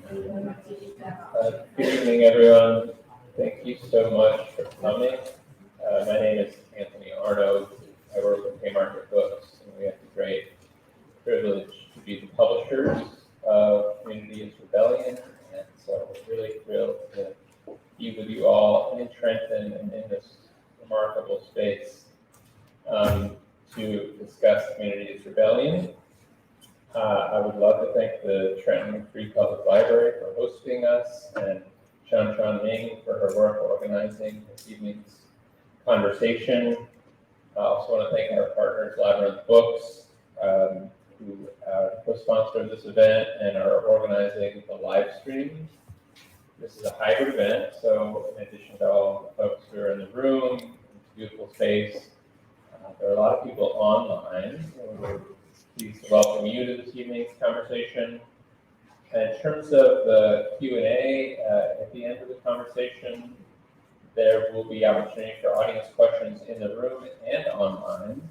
Good evening, everyone. Thank you so much for coming. My name is Anthony Arno. I work with Haymarket Books, and we have the great privilege to be the publishers of Community is Rebellion. And so we're really thrilled to be with you all in Trenton and in this remarkable space to discuss Community is Rebellion. I would love to thank the Trenton Free Public Library for hosting us and Chan Ming for her work organizing this evening's conversation. I also want to thank our partners, Labyrinth Books, who co-sponsored this event and are organizing the live stream. This is a hybrid event, so in addition to all the folks who are in the room, in this beautiful space, there are a lot of people online. We're pleased to welcome you to this evening's conversation. And in terms of the Q&A, at the end of the conversation, there will be opportunity for audience questions in the room and online.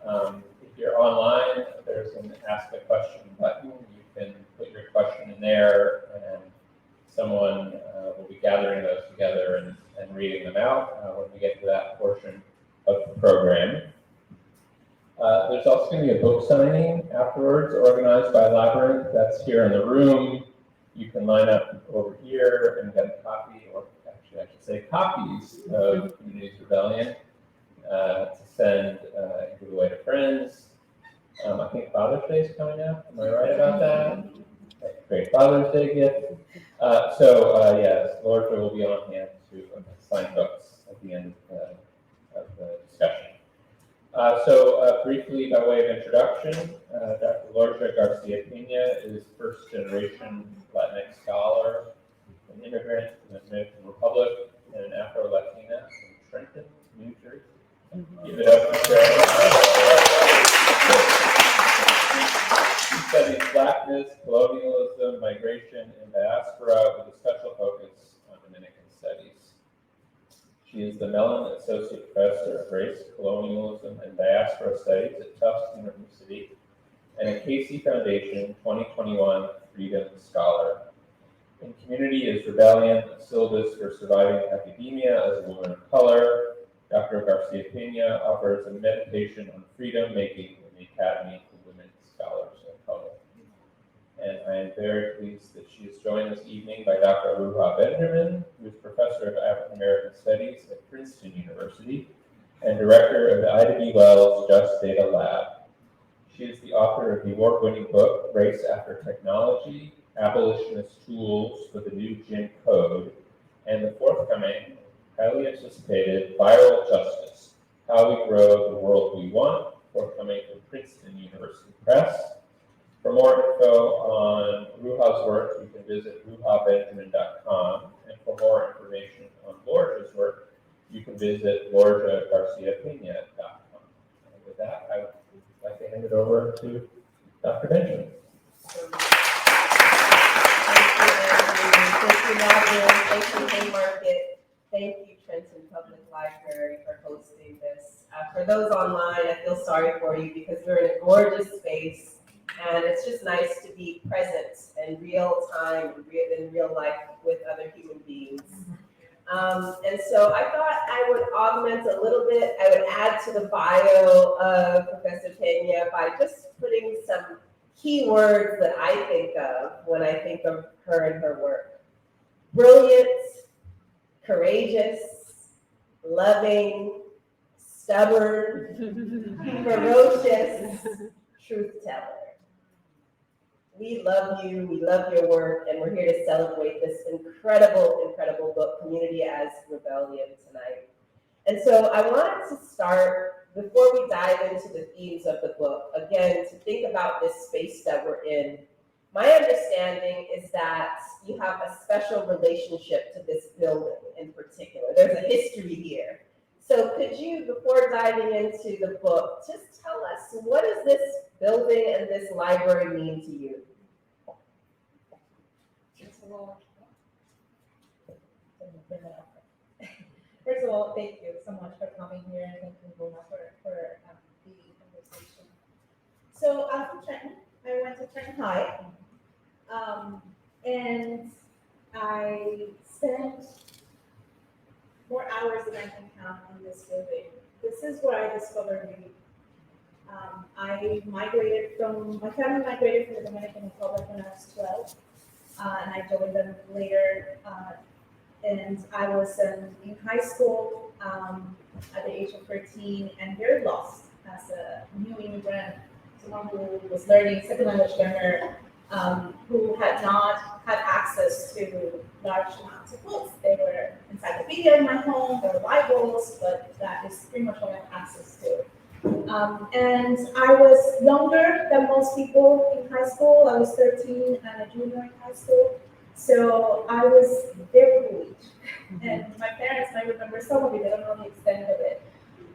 If you're online, there's an Ask a Question button. You can put your question in there, and someone will be gathering those together and reading them out when we get to that portion of the program. There's also going to be a book signing afterwards, organized by Labyrinth. That's here in the room. You can line up over here and get a copy, or actually I should say copies of Community is Rebellion to send and give away to friends. I think Father's Day is coming up. Am I right about that? Okay, great Father's Day gift. Yes, Lorgia will be on hand to sign books at the end of the discussion. Briefly, by way of introduction, Dr. Lorgia García Peña is first-generation Latinx scholar, an immigrant from the Dominican Republic, and an Afro-Latina from Trenton, New Jersey. Give it up for She studies Blackness, colonialism, migration, and diaspora with a special focus on Dominican studies. She is the Mellon Associate Professor of Race, Colonialism, and Diaspora Studies at Tufts University and a Casey Foundation 2021 Freedom Scholar. In Community is Rebellion, a syllabus for surviving academia as a woman of color, Dr. Garcia Peña offers a meditation on freedom making in the Academy for Women Scholars of Color. And I am very pleased that she is joined this evening by Dr. Ruha Benjamin, who is Professor of African American Studies at Princeton University and Director of the Ida B. Wells Just Data Lab. She is the author of the award-winning book, Race After Technology, Abolitionist Tools for the New Jim Code, and the forthcoming, highly anticipated Viral Justice, How We Grow the World We Want, forthcoming from Princeton University Press. For more info on Ruha's work, you can visit ruhabenjamin.com, and for more information on Lorgia's work, you can visit lorgiagarciapeña.com. And with that, I would like to hand it over to Dr. Benjamin. Thank you, Labyrinth. Thank you, Haymarket. Thank you, Trenton Public Library, for hosting this. For those online, I feel sorry for you because we're in a gorgeous space. And it's just nice to be present in real time, in real life with other human beings. And so I thought I would augment a little bit. I would add to the bio of Professor Peña by just putting some key words that I think of when I think of her and her work. Brilliant, courageous, loving, stubborn, ferocious, truth teller. We love you, we love your work, and we're here to celebrate this incredible, incredible book, Community as Rebellion, tonight. And so I wanted to start, before we dive into the themes of the book, again, to think about this space that we're in. My understanding is that you have a special relationship to this building in particular. There's a history here. So could you, before diving into the book, just tell us, what does this building and this library mean to you? First of all, thank you so much for coming here, and thank you, Ruha, for the conversation. So I'm from Trenton. I went to Trenton High. And And I spent more hours than I can count in this building. This is where I discovered reading. My family migrated from the Dominican Republic when I was 12, and I joined them later. And I was in high school at the age of 13 and very lost as a new immigrant, someone who was learning, second language learner, who had not had access to large amounts of books. They were encyclopedia in my home, there were Bibles, but that is pretty much what I had access to. And I was younger than most people in high school. I was 13 and a junior in high school. So I was very foolish. And my parents might remember some of it, they don't know the extent of it.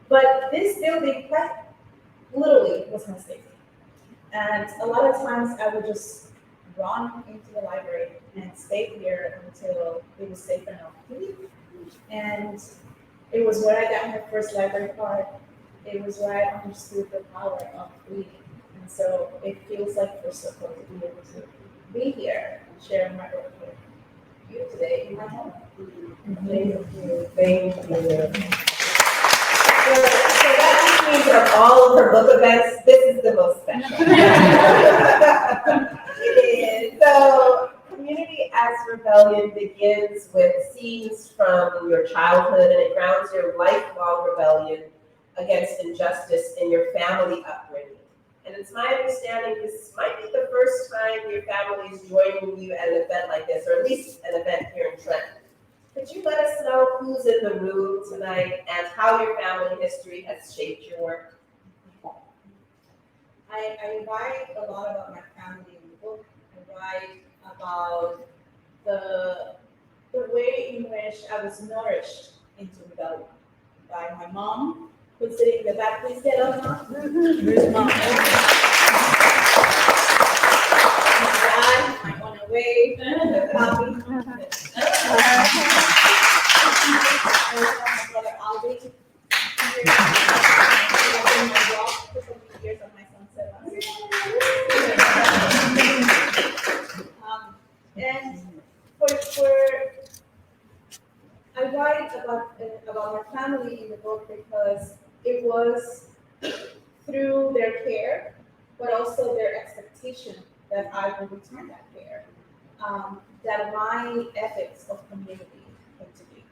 But this building quite literally was my safety. And a lot of times I would just run into the library and stay here until it was safe enough to leave. And it was where I got my first library card. It was where I understood the power of reading. And so it feels like we're supposed to be able to be here and share my work with you today in my home. Thank you. Thank you. So that means of all of her book events, this is the most special. It is. So, Community as Rebellion begins with scenes from your childhood, and it grounds your lifelong rebellion against injustice in your family upbringing. And it's my understanding this might be the first time your family is joining you at an event like this, or at least an event here in Trenton. Could you let us know who's in the room tonight and how your family history has shaped your work? I write a lot about my family in the book. I write about the way in which I was nourished into rebellion by my mom, who's sitting in the back. Please get up, Mom. Where's Mom? My dad, my on the way, the puppy. My brother Aldi. My walk for so many years on my sunset. And I write about my family in the book because it was through their care, but also their expectation that I would return that care, that my ethics of community came to be.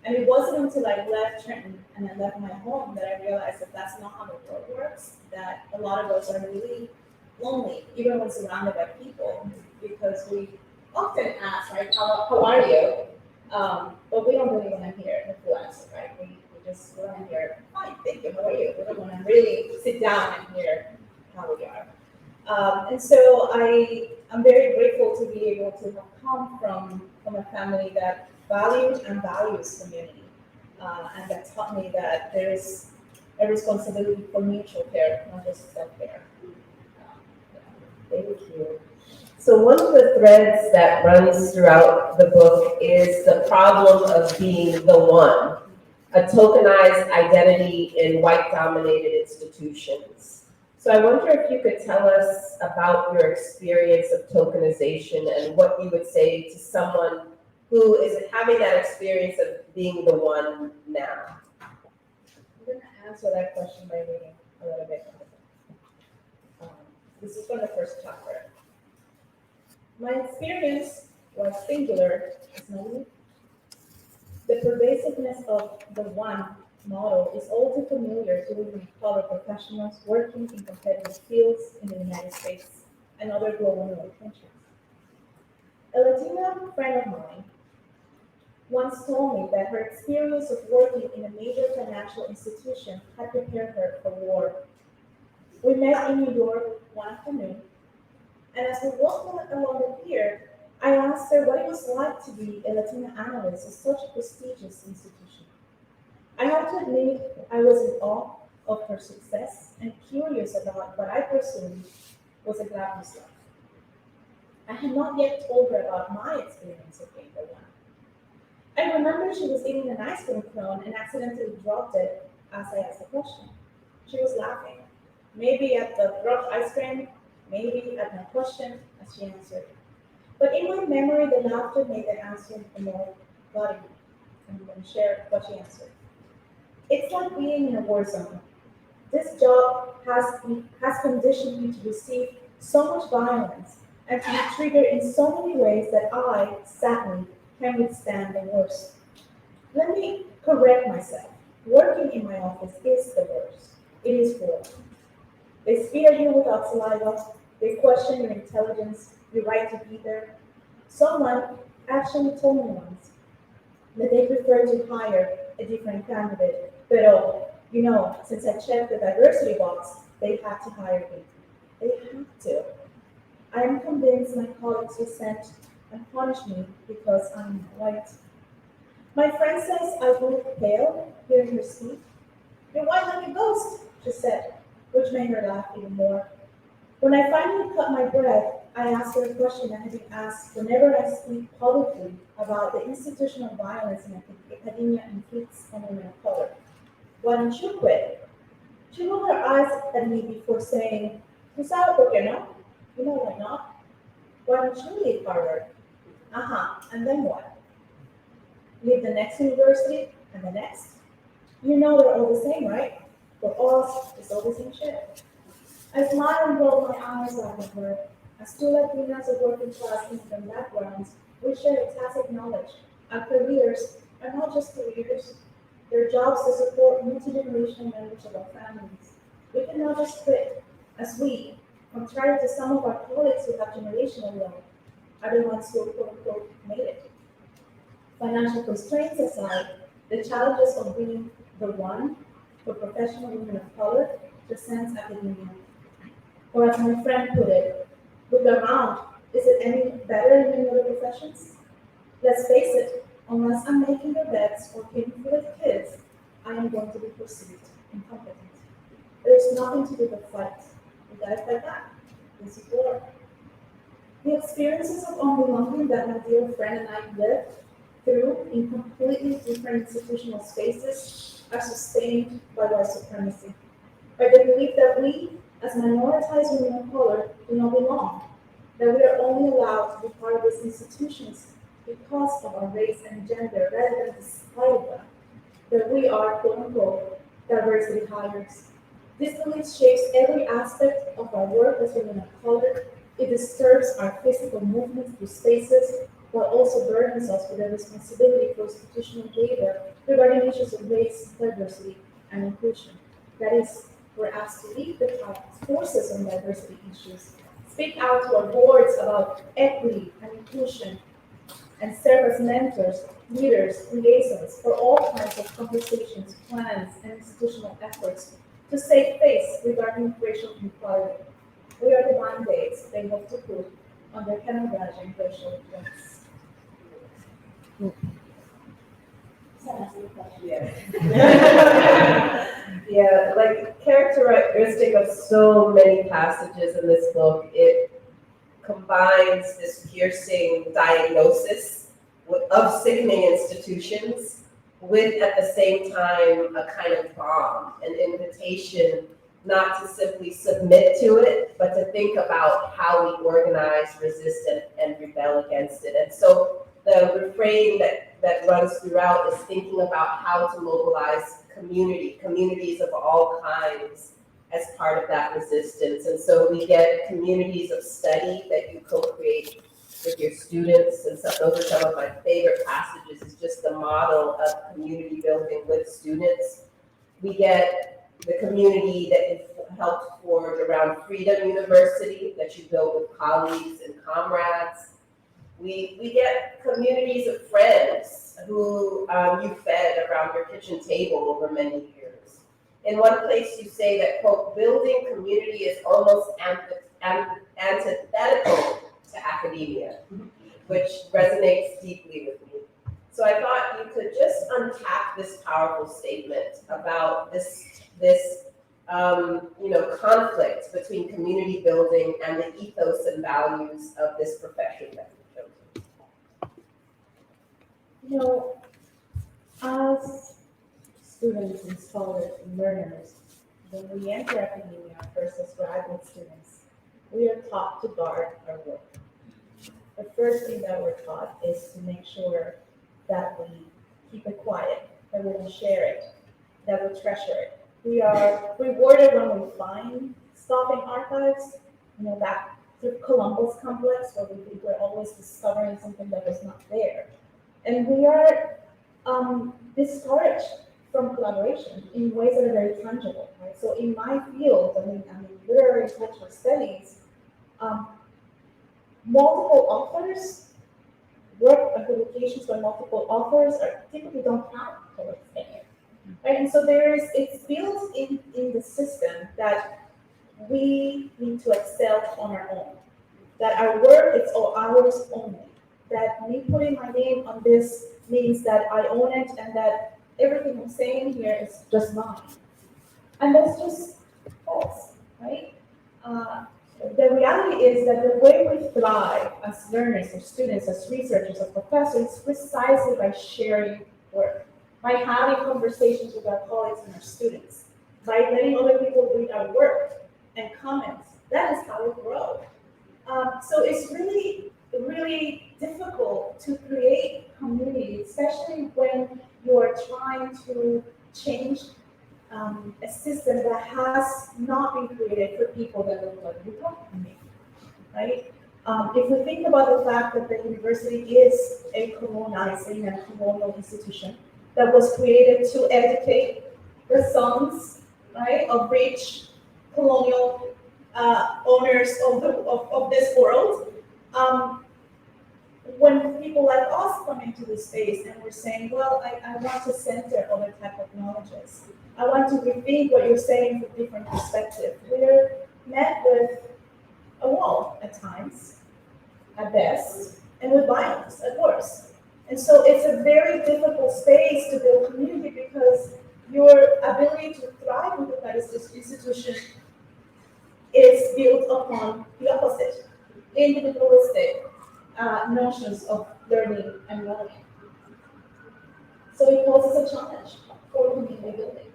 And it wasn't until I left Trenton and I left my home that I realized that that's not how the world works, that a lot of us are really lonely, even when surrounded by people, because we often ask, right, how are you? But we don't really want to hear the full answer, right? We just want to hear, fine, thank you, how are you? We don't want to really sit down and hear how we are. And so I'm very grateful to be able to have come from a family that valued and values community, and that taught me that there is a responsibility for mutual care, not just self-care. Thank you. So one of the threads that runs throughout the book is the problem of being the one, a tokenized identity in white-dominated institutions. So I wonder if you could tell us about your experience of tokenization and what you would say to someone who is having that experience of being the one now. I'm going to answer that question by reading a little bit. This is from the first chapter. My experience was singular, isn't it? The pervasiveness of the one model is all too familiar to women of color professionals working in competitive fields in the United States and other global north countries. A Latina friend of mine once told me that her experience of working in a major financial institution had prepared her for war. We met in New York one afternoon, and as we walked along the pier, I asked her what it was like to be a Latina analyst at such a prestigious institution. I have to admit I was in awe of her success and curious about what I presumed was a glamorous life. I had not yet told her about my experience of being the one. I remember she was eating an ice cream cone and accidentally dropped it as I asked the question. She was laughing, maybe at the dropped ice cream, maybe at my question as she answered. But in my memory, the laughter made the answer more body. I'm going to share what she answered. It's like being in a war zone. This job has conditioned me to receive so much violence and to be triggered in so many ways that I, sadly, can withstand the worst. Let me correct myself. Working in my office is the worst. It is horrible. They spit at you without saliva. They question your intelligence, your right to be there. Someone actually told me once that they prefer to hire a different candidate. But since I checked the diversity box, they have to hire me. They have to. I am convinced my colleagues resent and punish me because I'm white. My friend says I look pale hearing her speak. You're white like a ghost, she said, which made her laugh even more. When I finally caught my breath, I asked her a question I had been asked whenever I speak publicly about the institutional violence in academia inflicts on women of color. Why don't you quit? She rolled her eyes at me before saying, "Tú sabes por qué no? You know why not? Why don't you leave Harvard? Uh-huh, and then what? Leave the next university and the next? You know they're all the same, right? For us, it's all the same shit." I smiled and rolled my eyes back at her. As two Latinas of working class immigrant backgrounds, we share a tacit knowledge. Our careers are not just careers, they're jobs to support multi-generational members of our families. We cannot just quit, as we, contrary to some of our colleagues who have generational wealth, are the ones who quote unquote made it. Financial constraints aside, the challenges of being the one for professional women of color transcends academia. Or as my friend put it, look around, is it any better in any other professions? Let's face it, unless I'm making the beds or caring for the kids, I am going to be perceived incompetent. There's nothing to do but fight. We gotta fight back. This is war. The experiences of unbelonging that my dear friend and I lived through in completely different institutional spaces are sustained by white supremacy, by the belief that we, as minoritized women of color, do not belong, that we are only allowed to be part of these institutions because of our race and gender rather than despite them, that we are, quote unquote, diversity hires. This belief shapes every aspect of our work as women of color. It disturbs our physical movement through spaces, while also burdens us with the responsibility for institutional data regarding issues of race, diversity, and inclusion. That is, we're asked to lead the task forces on diversity issues, speak out to our boards about equity and inclusion, and serve as mentors, leaders, liaisons for all kinds of conversations, plans, and institutional efforts to save face regarding racial inequality. We are the band-aids they hope to put on their camouflaging racial wounds. Yeah. Yeah, like characteristic of so many passages in this book, it combines this piercing diagnosis of sickening institutions with, at the same time, a kind of bomb, an invitation not to simply submit to it, but to think about how we organize, resist, and rebel against it. And so the refrain that runs throughout is thinking about how to mobilize communities of all kinds as part of that resistance. And so we get communities of study that you co-create with your students. And so those are some of my favorite passages, is just the model of community building with students. We get the community that you helped forge around Freedom University that you built with colleagues and comrades. We get communities of friends who you fed around your kitchen table over many years. In one place you say that, quote, building community is almost antithetical to academia, which resonates deeply with me. So I thought you could just unpack this powerful statement about this conflict between community building and the ethos and values of this profession that we've chosen. As students and scholars and learners, when we enter academia, first as graduate students, we are taught to guard our work. the first thing that we're taught is to make sure that we keep it quiet, that we don't share it, that we treasure it. We are rewarded when we find stuff in archives, that the Columbus complex where we think we're always discovering something that was not there. And we are discouraged from collaboration in ways that are very tangible, right? So in my field, I mean literary and cultural studies, multiple authors, work and publications by multiple authors typically don't count towards tenure, right? And so it's built in the system that we need to excel on our own, that our work is all ours only, that me putting my name on this means that I own it and that everything I'm saying here is just mine. And that's just false, right? The reality is that the way we thrive as learners, as students, as researchers, as professors, is precisely by sharing work, by having conversations with our colleagues and our students, by letting other people read our work and comments. That is how we grow. So it's really, really difficult to create community, especially when you are trying to change a system that has not been created for people that look like you and me, right? If we think about the fact that the university is a colonizing and colonial institution that was created to educate the sons, right, of rich colonial owners of this world, when people like us come into this space and we're saying, well, I want to center other type of knowledges. I want to rethink what you're saying from different perspectives. We're met with a wall at times, at best, and with violence at worst. And so it's a very difficult space to build community because your ability to thrive within that institution is built upon the opposite, individualistic notions of learning and learning. So it poses a challenge for community building.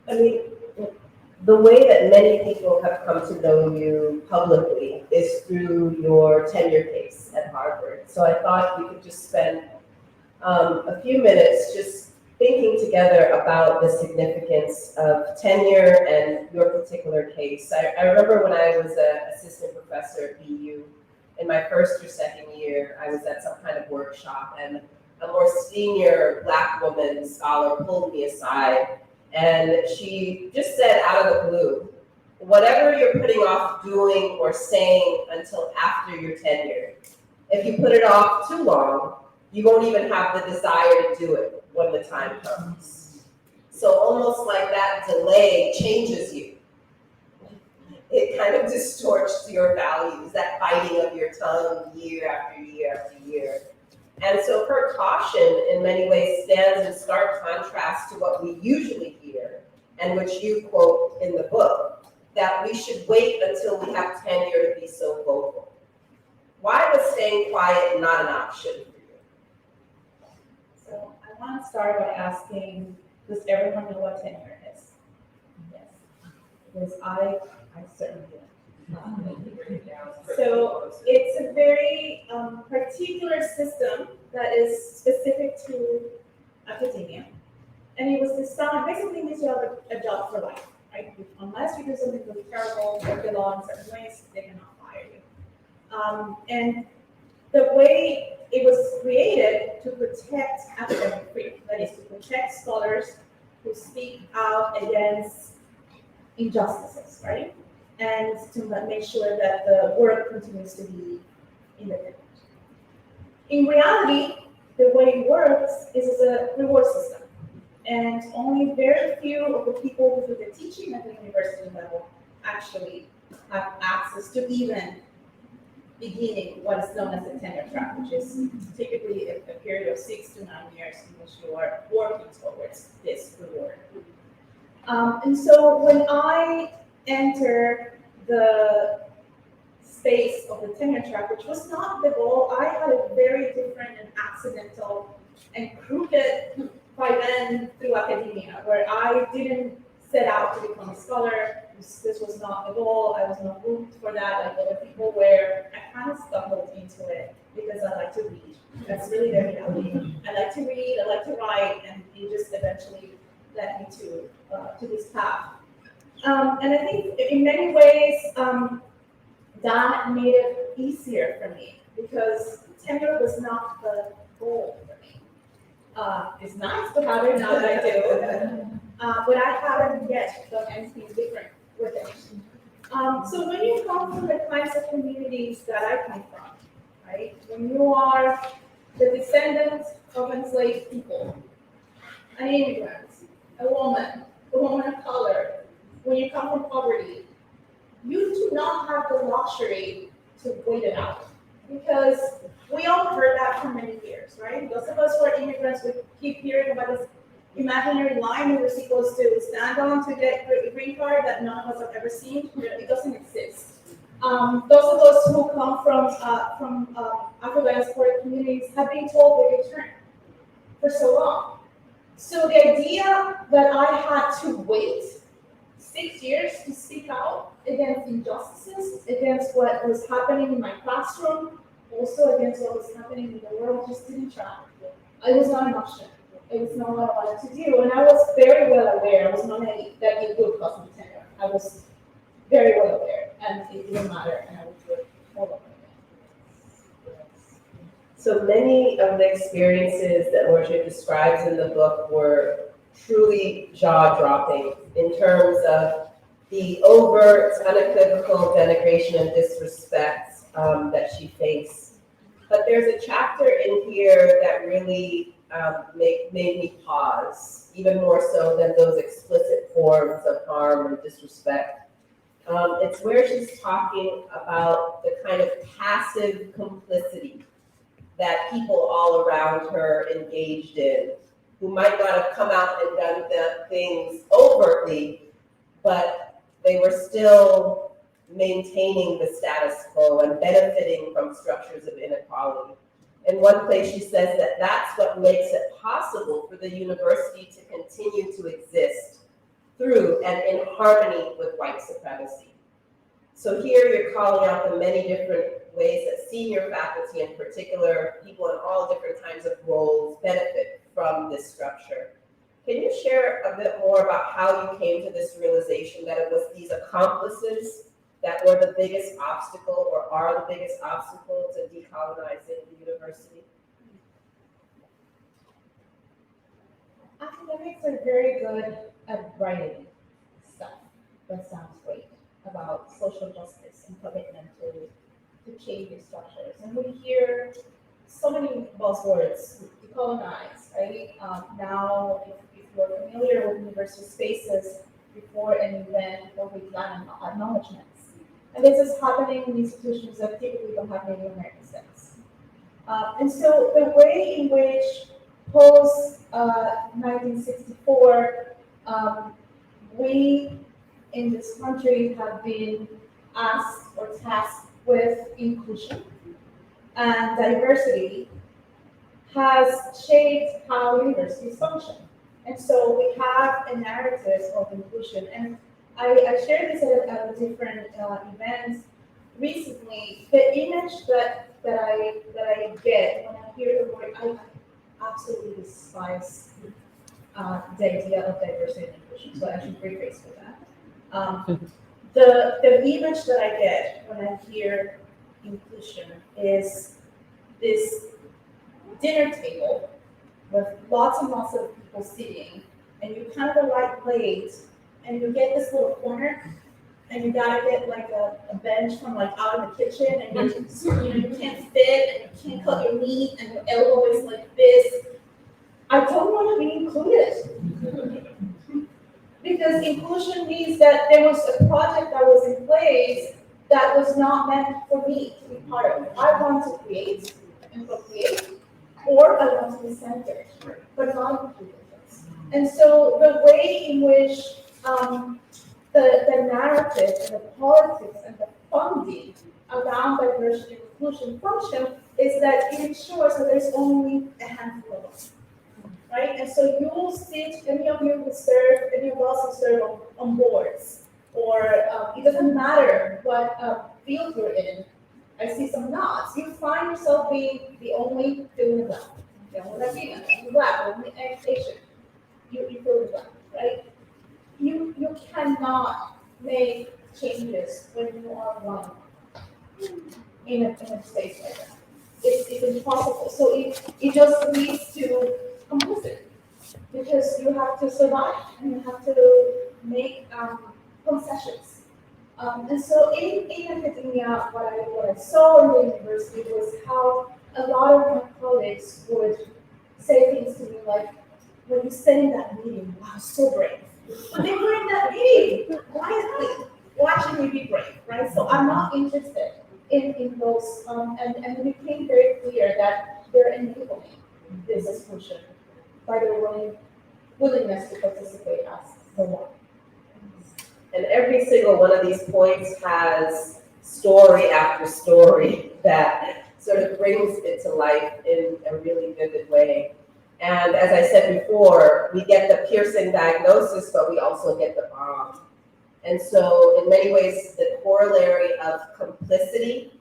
I mean, the way that many people have come to know you publicly is through your tenure case at Harvard. So I thought we could just spend a few minutes just thinking together about the significance of tenure and your particular case. I remember when I was an assistant professor at BU, in my first or second year, I was at some kind of workshop, and a more senior Black woman scholar pulled me aside, and she just said out of the blue, whatever you're putting off doing or saying until after your tenure, if you put it off too long, you won't even have the desire to do it when the time comes. So almost like that delay changes you. It kind of distorts your values, that biting of your tongue year after year after year. And so her caution in many ways stands in stark contrast to what we usually hear, and which you quote in the book, that we should wait until we have tenure to be so vocal. Why was staying quiet not an option for you? So I want to start by asking, does everyone know what tenure is? Yes. Because I certainly do. So it's a very particular system that is specific to academia. And it was designed, basically means you have a job for life, right? Unless you do something really terrible or belong in certain ways, they cannot fire you. And the way it was created to protect academic freedom, that is to protect scholars who speak out against injustices, right? And to make sure that the work continues to be independent. In reality, the way it works is a reward system. And only very few of the people who do the teaching at the university level actually have access to even beginning what is known as the tenure track, which is typically a period of 6 to 9 years in which you are working towards this reward. And so when I enter the space of the tenure track, which was not the goal, I had a very different and accidental and crooked by then through academia, where I didn't set out to become a scholar. This was not the goal. I was not moved for that like other people were. I kind of stumbled into it because I like to read. That's really the reality. I like to read, I like to write, and it just eventually led me to this path. And I think in many ways, that made it easier for me because tenure was not the goal for me. It's nice to have it now that I do, but I haven't yet done anything different with it. So when you come from the kinds of communities that I come from, right? When you are the descendant of enslaved people, an immigrant, a woman of color, when you come from poverty, you do not have the luxury to wait it out. Because we all heard that for many years, right? Those of us who are immigrants, we keep hearing about this imaginary line we were supposed to stand on to get a green card that none of us have ever seen. It doesn't exist. Those of us who come from Afro-diasporic communities have been told wait your turn for so long. So the idea that I had to wait 6 years to speak out against injustices, against what was happening in my classroom, also against what was happening in the world, just didn't track. It was not an option. It was not what I wanted to do. And I was very well aware, I was not naive, that it would cost me tenure. I was very well aware, and it didn't matter, and I would do it all over again. So many of the experiences that Lorgia describes in the book were truly jaw-dropping in terms of the overt, unequivocal denigration and disrespect that she faced. But there's a chapter in here that really made me pause, even more so than those explicit forms of harm and disrespect. It's where she's talking about the kind of passive complicity that people all around her engaged in, who might not have come out and done the things overtly, but they were still maintaining the status quo and benefiting from structures of inequality. In one place, she says that that's what makes it possible for the university to continue to exist through and in harmony with white supremacy. So here you're calling out the many different ways that senior faculty in particular, people in all different kinds of roles, benefit from this structure. Can you share a bit more about how you came to this realization that it was these accomplices that were the biggest obstacle or are the biggest obstacle to decolonizing the university? Academics are very good at writing stuff that sounds great about social justice and commitment to change these structures. And we hear so many buzzwords, decolonize, right? Now, if you're familiar with university spaces, before an event or with land acknowledgements. And this is happening in institutions that typically don't have Native American status. And so the way in which post 1964, we in this country have been asked or tasked with inclusion and diversity has shaped how universities function. And so we have a narrative of inclusion. And I shared this at a different events recently. The image that I get when I hear the word, I absolutely despise the idea of diversity and inclusion. So I should rephrase with that. The image that I get when I hear inclusion is this dinner table with lots and lots of people sitting, and you kind of a right plate, and you get this little corner, and you gotta get like a bench from like out in the kitchen, and you can't fit, and you can't cut your meat, and your elbow is like this. I don't want to be included. Because inclusion means that there was a project that was in place that was not meant for me to be part of. I want to create and procreate, or I want to be centered, but not included. And so the way in which the narrative and the politics and the funding around diversity and inclusion function is that it ensures that there's only a handful of us. Right? And so you will sit, any of you who serve, any of us who serve serve on boards, or it doesn't matter what field you're in. I see some nods. You find yourself being the only doing the only Latina, the only Black, the only Asian. You fill the blank, right? You cannot make changes when you are one in a space like that. It's impossible. So it just leads to complicity, because you have to survive and you have to make concessions. And so in academia, what I saw in the university was how a lot of my colleagues would say things to me like, when you said in that meeting, wow, so brave. But they were in that meeting, quietly watching me be brave, right? So I'm not interested in those, and it became very clear that they're enabling this exclusion by their willingness to participate as the one. And every single one of these points has story after story that sort of brings it to life in a really vivid way. And as I said before, we get the piercing diagnosis, but we also get the bomb. And so in many ways, the corollary of complicity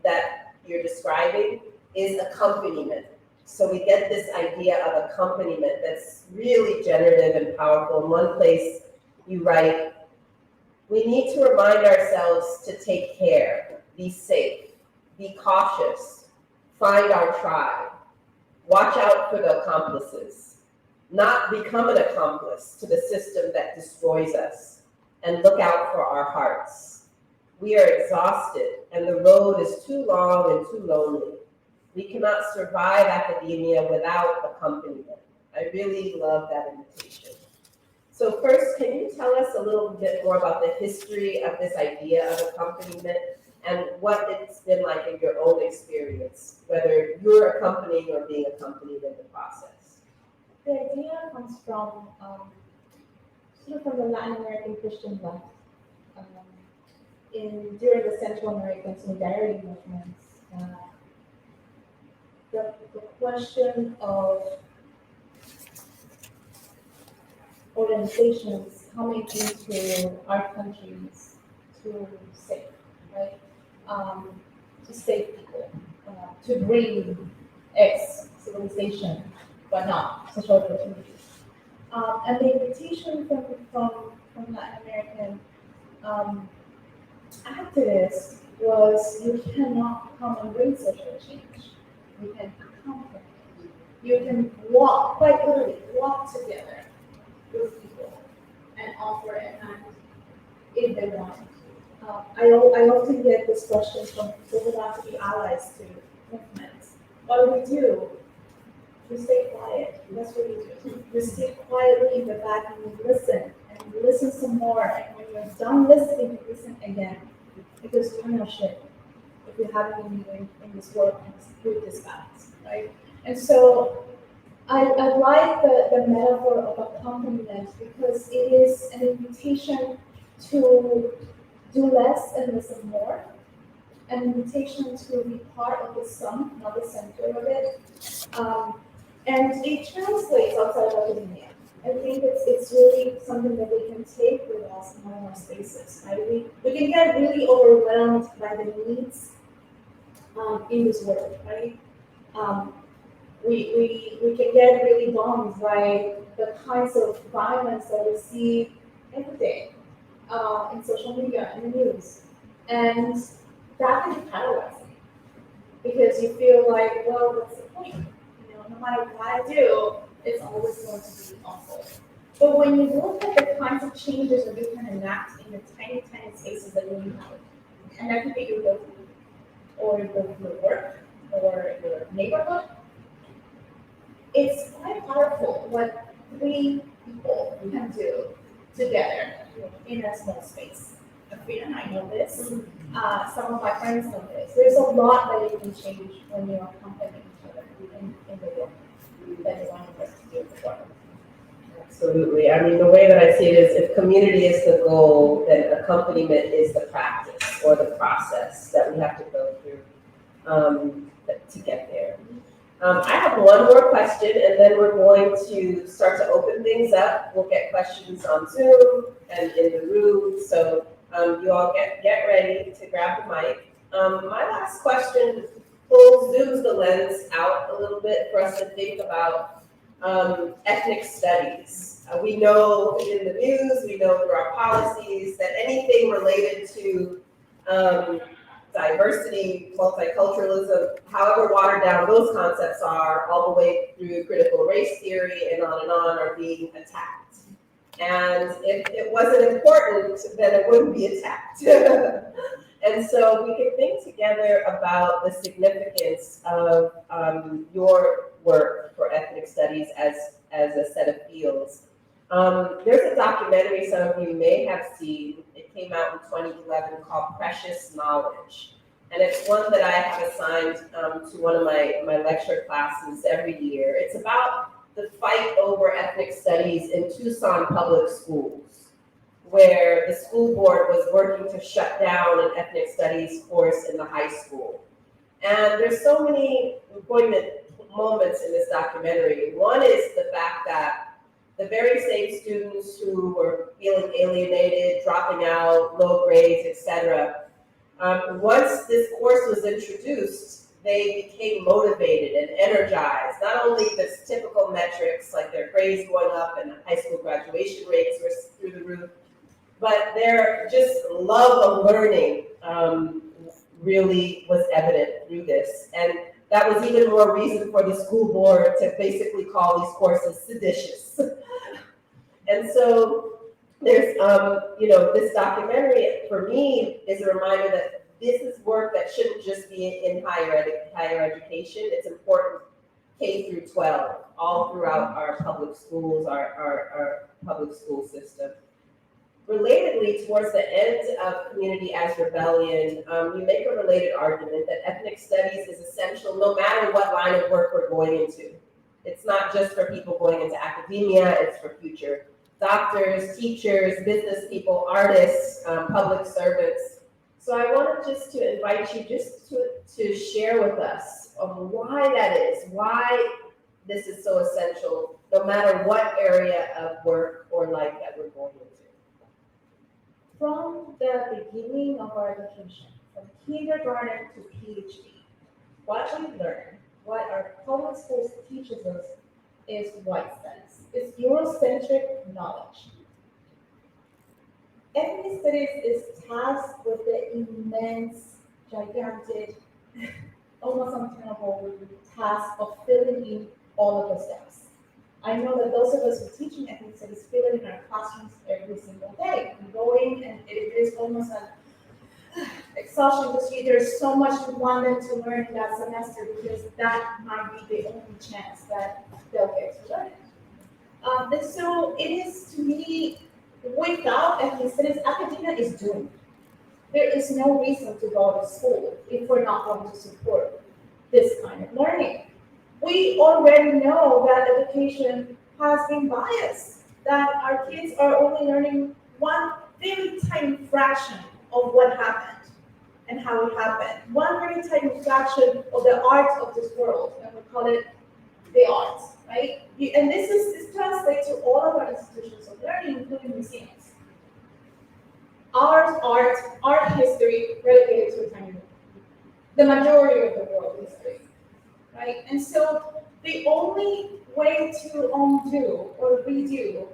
that you're describing is accompaniment. So we get this idea of accompaniment that's really generative and powerful. In one place, you write, we need to remind ourselves to take care, be safe, be cautious, find our tribe, watch out for the accomplices, not become an accomplice to the system that destroys us, and look out for our hearts. We are exhausted, and the road is too long and too lonely. We cannot survive academia without accompaniment. I really love that invitation. So first, can you tell us a little bit more about the history of this idea of accompaniment and what it's been like in your own experience, whether you're accompanying or being accompanied in the process? The idea comes from sort of from the Latin American Christian left. During the Central American solidarity movements, the question of organizations coming into our countries to save, right? To save people, to bring X civilization, but not social opportunities. And the invitation from Latin American activists was, you cannot come and bring social change. You can accompany. You can walk, quite literally, walk together with people and offer a hand if they want. I often get this question from people who want to be allies to movements. What do we do? We stay quiet. That's what we do. We sit quietly in the back and we listen, and we listen some more. And when you're done listening, you listen again. Because you don't know shit if you haven't been doing in this work and with this balance, right? And so I like the metaphor of accompaniment, because it is an invitation to do less and listen more, an invitation to be part of the sum, not the center of it. And it translates outside of academia. I think it's really something that we can take with us in all our spaces, right? We can get really overwhelmed by the needs in this world, right? We can get really bummed by the kinds of violence that we see every day in social media and the news. And that can be paralyzing, because you feel like, well, what's the point? You know, no matter what I do, it's always going to be awful. But when you look at the kinds of changes that you can enact in the tiny, tiny spaces that you have, and that could be your local, or your work, or your neighborhood, it's quite powerful what 3 people can do together in a small space. Frida and I know this. Some of my friends know this. There's a lot that you can change when you accompany each other in the work that you want us to do before. Absolutely. I mean, the way that I see it is, if community is the goal, then accompaniment is the practice or the process that we have to go through to get there. I have one more question, and then we're going to start to open things up. We'll get questions on Zoom and in the room, so you all get ready to grab the mic. My last question zooms the lens out a little bit for us to think about ethnic studies. We know in the news, we know through our policies that anything related to diversity, multiculturalism, however watered down those concepts are, all the way through critical race theory and on, are being attacked. And if it wasn't important, then it wouldn't be attacked. And so we can think together about the significance of your work for ethnic studies as a set of fields. There's a documentary some of you may have seen. It came out in 2011 called Precious Knowledge. And it's one that I have assigned to one of my lecture classes every year. It's about the fight over ethnic studies in Tucson public schools, where the school board was working to shut down an ethnic studies course in the high school. And there's so many important moments in this documentary. One is the fact that the very same students who were feeling alienated, dropping out, low grades, etc., once this course was introduced, they became motivated and energized. Not only the typical metrics like their grades going up and high school graduation rates were through the roof, but their just love of learning really was evident through this. And that was even more reason for the school board to basically call these courses seditious. And so there's, this documentary for me is a reminder that this is work that shouldn't just be in higher education. It's important K through 12, all throughout our public schools, our public school system. Relatedly, towards the end of Community as Rebellion, you make a related argument that ethnic studies is essential no matter what line of work we're going into. It's not just for people going into academia, it's for future doctors, teachers, business people, artists, public servants. So I wanted just to invite you just to share with us why that is, why this is so essential, no matter what area of work or life that we're going into. From the beginning of our education, from kindergarten to PhD, what we learn, what our public schools teaches us is white studies. It's Eurocentric knowledge. Ethnic studies is tasked with the immense, gigantic, almost untenable task of filling in all of the steps. I know that those of us who teach in ethnic studies feel it in our classrooms every single day. We go in and it is almost an exhaustion because there's so much we want them to learn in that semester because that might be the only chance that they'll get to learn it. And so it is, to me, without ethnic studies, academia is doomed. There is no reason to go to school if we're not going to support this kind of learning. We already know that education has been biased, that our kids are only learning one very tiny fraction of what happened and how it happened. One very tiny fraction of the art of this world, and we call it the arts, right? And this translates to all of our institutions of learning, including museums. Art history relegated to a tiny group. The majority of the world history, right? And so the only way to undo or redo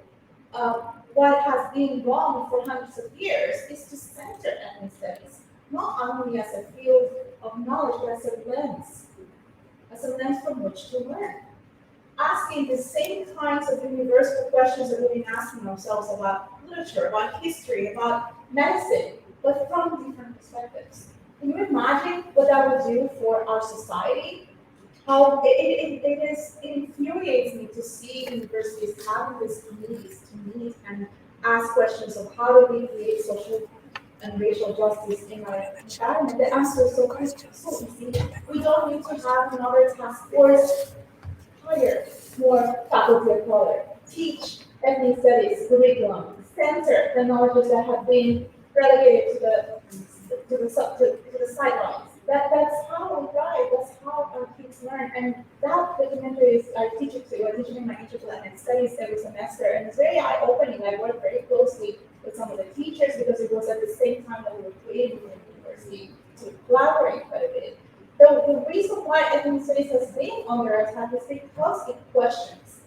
what has been wrong for hundreds of years is to center ethnic studies, not only as a field of knowledge, but as a lens from which to learn. Asking the same kinds of universal questions that we've been asking ourselves about literature, about history, about medicine, but from different perspectives. Can you imagine what that would do for our society? How it infuriates me to see universities having these committees to meet and ask questions of how do we create social and racial justice in our environment. The answer is so easy. We don't need to have another task force. Hire more faculty of color, teach ethnic studies curriculum, center the knowledges that have been relegated to the sidelines. That's how we thrive. That's how our kids learn. And that documentary is I teach it to. I teach it in my interplanet studies every semester, and it's very eye-opening. I work very closely with some of the teachers because it was at the same time that we were creating the university to collaborate quite a bit. The reason why ethnic studies has been under attack is because it questions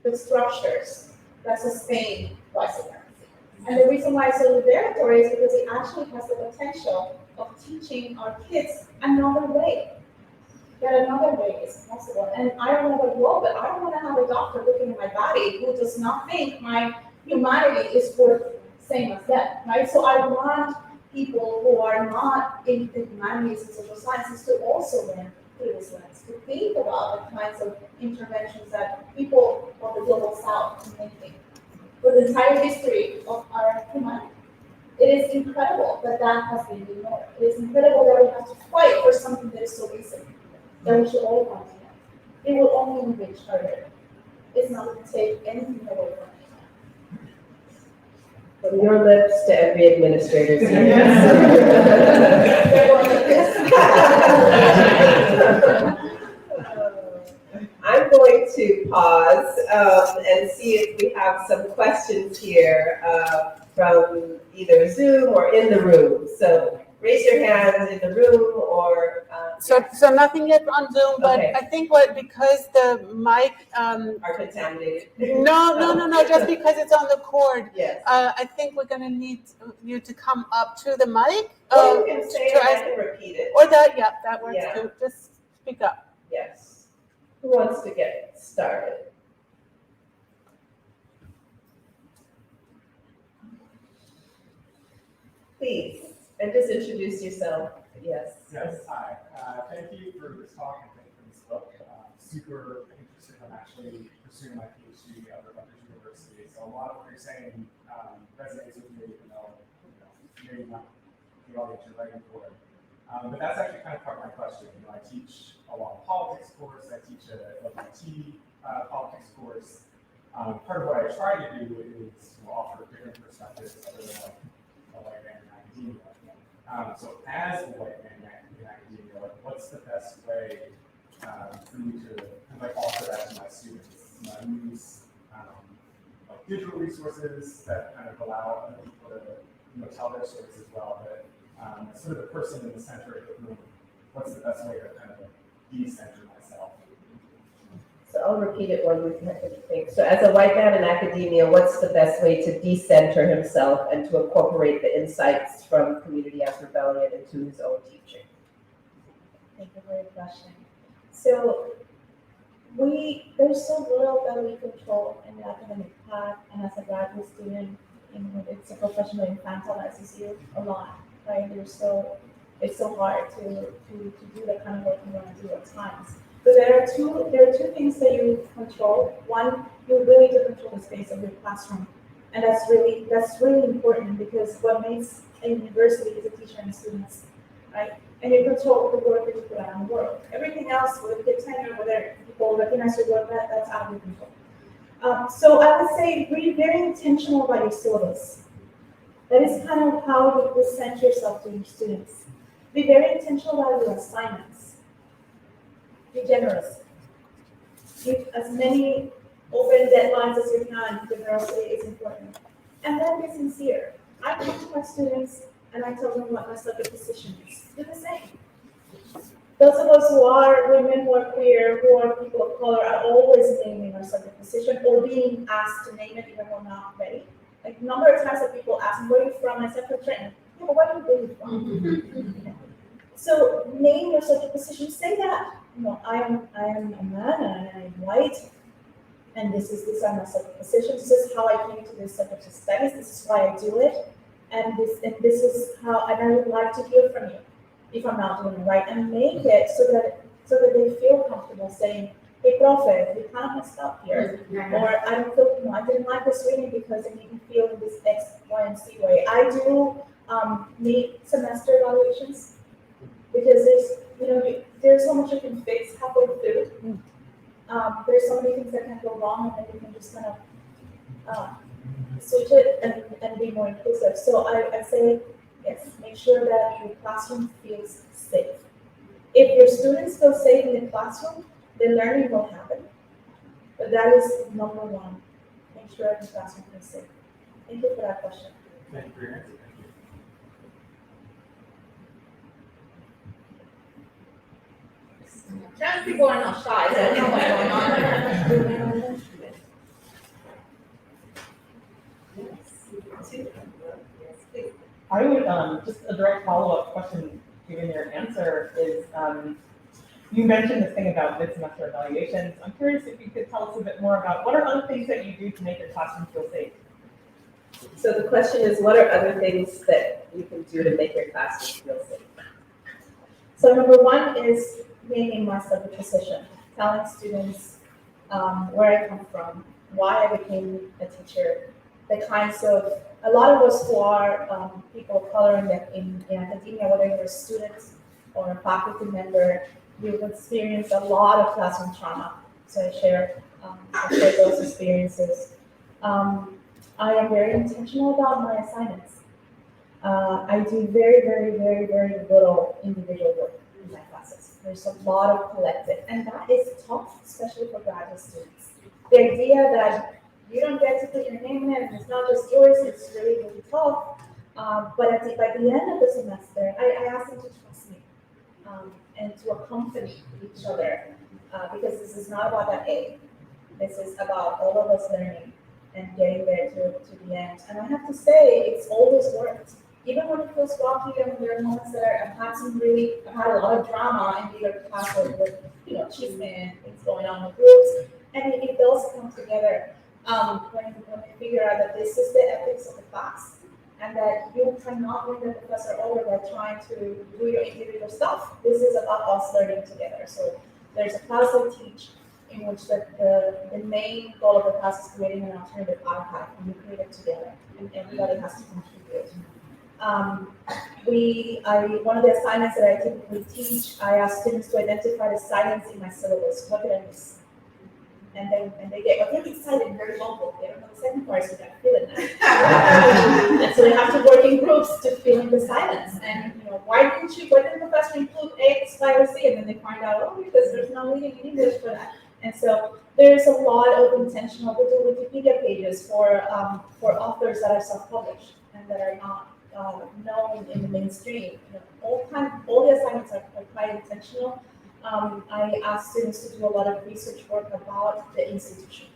the structures that sustain white supremacy. And the reason why it's so liberatory is because it actually has the potential of teaching our kids another way. That another way is possible. And I don't know about you all, but I don't want to have a doctor looking at my body who does not think my humanity is worth the same as them, right? So I want people who are not in the humanities and social sciences to also learn through this lens, to think about the kinds of interventions that people of the global south are making for the entire history of our humanity. It is incredible that that has been ignored. It is incredible that we have to fight for something that is so recent, that we should all want to know. It will only enrich further. It's not going to take anything away from anyone. From your lips to every administrator's I'm going to pause and see if we have some questions here from either Zoom or in the room. So raise your hands in the room or. So nothing yet on Zoom, but Okay. I think because the mic, Are contaminated. no, just because it's on the cord. Yes. I think we're gonna need you to come up to the mic. Or you can say it and I can repeat it. Or that works Yeah. too. Just speak up. Yes. Who wants to get started? Please, and just introduce yourself. Yes. Yes, hi. Thank you for this talk and thank you for this book. Super interested. I'm actually pursuing my PhD at Rutgers University. So a lot of what you're saying resonates with me, even though maybe not the audience you're writing for. But that's actually kind of part of my question. I teach a lot of politics course. I teach a LGBT politics course. Part of what I try to do is offer different perspectives other than like a white man in academia. So as a white man in academia, what's the best way for me to kind of offer that to my students? I use like digital resources that kind of allow other people to tell their stories as well. But sort of the person in the center of the room, what's the best way to kind of de-center myself? So I'll repeat it one more time. So as a white man in academia, what's the best way to decenter himself and to incorporate the insights from Community as Rebellion into his own teaching? Thank you for your question. So there's so little that we control in the academic path, and as a graduate student, it's a profession that infantilizes you a lot, right? It's so hard to do the kind of work you want to do at times. But there are two things that you control. One, you really do control the space of your classroom, and that's really important because what makes a university is a teacher and students, right? And you control the work that you put out in the world. Everything else, whether you get tenure, whether people recognize your work, that's out of your control. So I would say be very intentional about your syllabus. That is kind of how you present yourself to your students. Be very intentional about your assignments. Be generous. Give as many open deadlines as you can. Generosity is important. And then be sincere. I talk to my students and I tell them what my subject position is. Do the same. Those of us who are women, who are queer, who are people of color are always naming our subject position or being asked to name it even when we're not ready. Like a number of times that people ask me, where are you from? I said, from Trenton. Yeah, but where are you really from? So name your subject position, say that. I am a man and I am white, and these are my subject positions. This is how I came to this subject of studies. This is why I do it, and this is how. And I would like to hear from you if I'm not doing it right, and make it so that they feel comfortable saying, "Hey, Profe, we kind of messed up here," or "I don't feel. I didn't like this reading because it made me feel in this X, Y, and Z way." I do need semester evaluations because there's so much you can fix halfway through. There's so many things that can go wrong, and then you can just kind of switch it and be more inclusive. So I say, yes, make sure that your classroom feels safe. If your students feel safe in the classroom, then learning will happen. But that is number one. Make sure every classroom feels safe. Thank you for that question. Thank you for your answer. Thank you. Trans people are not shy, so I don't know what's going on. I would, just a direct follow-up question, given your answer, is, you mentioned this thing about mid-semester evaluations. I'm curious if you could tell us a bit more about what are other things that you do to make your classroom feel safe? So the question is, what are other things that you can do to make your classroom feel safe? So number one is making myself a position, telling students where I come from, why I became a teacher, the kinds of, a lot of us who are people of color in academia, whether you're a student or a faculty member, you've experienced a lot of classroom trauma. So I share those experiences. I am very intentional about my assignments. I do very little individual work in my classes. There's a lot of collective, and that is tough, especially for graduate students. The idea that you don't get to put your name in, and it's not just yours, it's really tough. But by the end of the semester, I ask them to trust me and to accompany each other because this is not about that A. This is about all of us learning and getting there to the end. And I have to say, it's always worked. Even when it feels rocky and there are moments that I've had a lot of drama in bigger classes with, chisme, things going on with groups, and it does come together when you figure out that this is the ethics of the class and that you cannot win the professor over by trying to do your individual stuff. This is about us learning together. So there's a class I teach in which the main goal of the class is creating an alternative archive, and we create it together, and everybody has to contribute. One of the assignments that I typically teach, I ask students to identify the silence in my syllabus. What did I miss? And they get, they're excited, very vocal. They don't know the second part, so they gotta feel it now. And so they have to work in groups to fill in the silence. And why didn't the professor include X, Y, or Z? And then they find out, because there's no reading in English for that. And so there's a lot of intentional Wikipedia pages for authors that are self-published and that are not known in the mainstream. All the assignments are quite intentional. I ask students to do a lot of research work about the institution.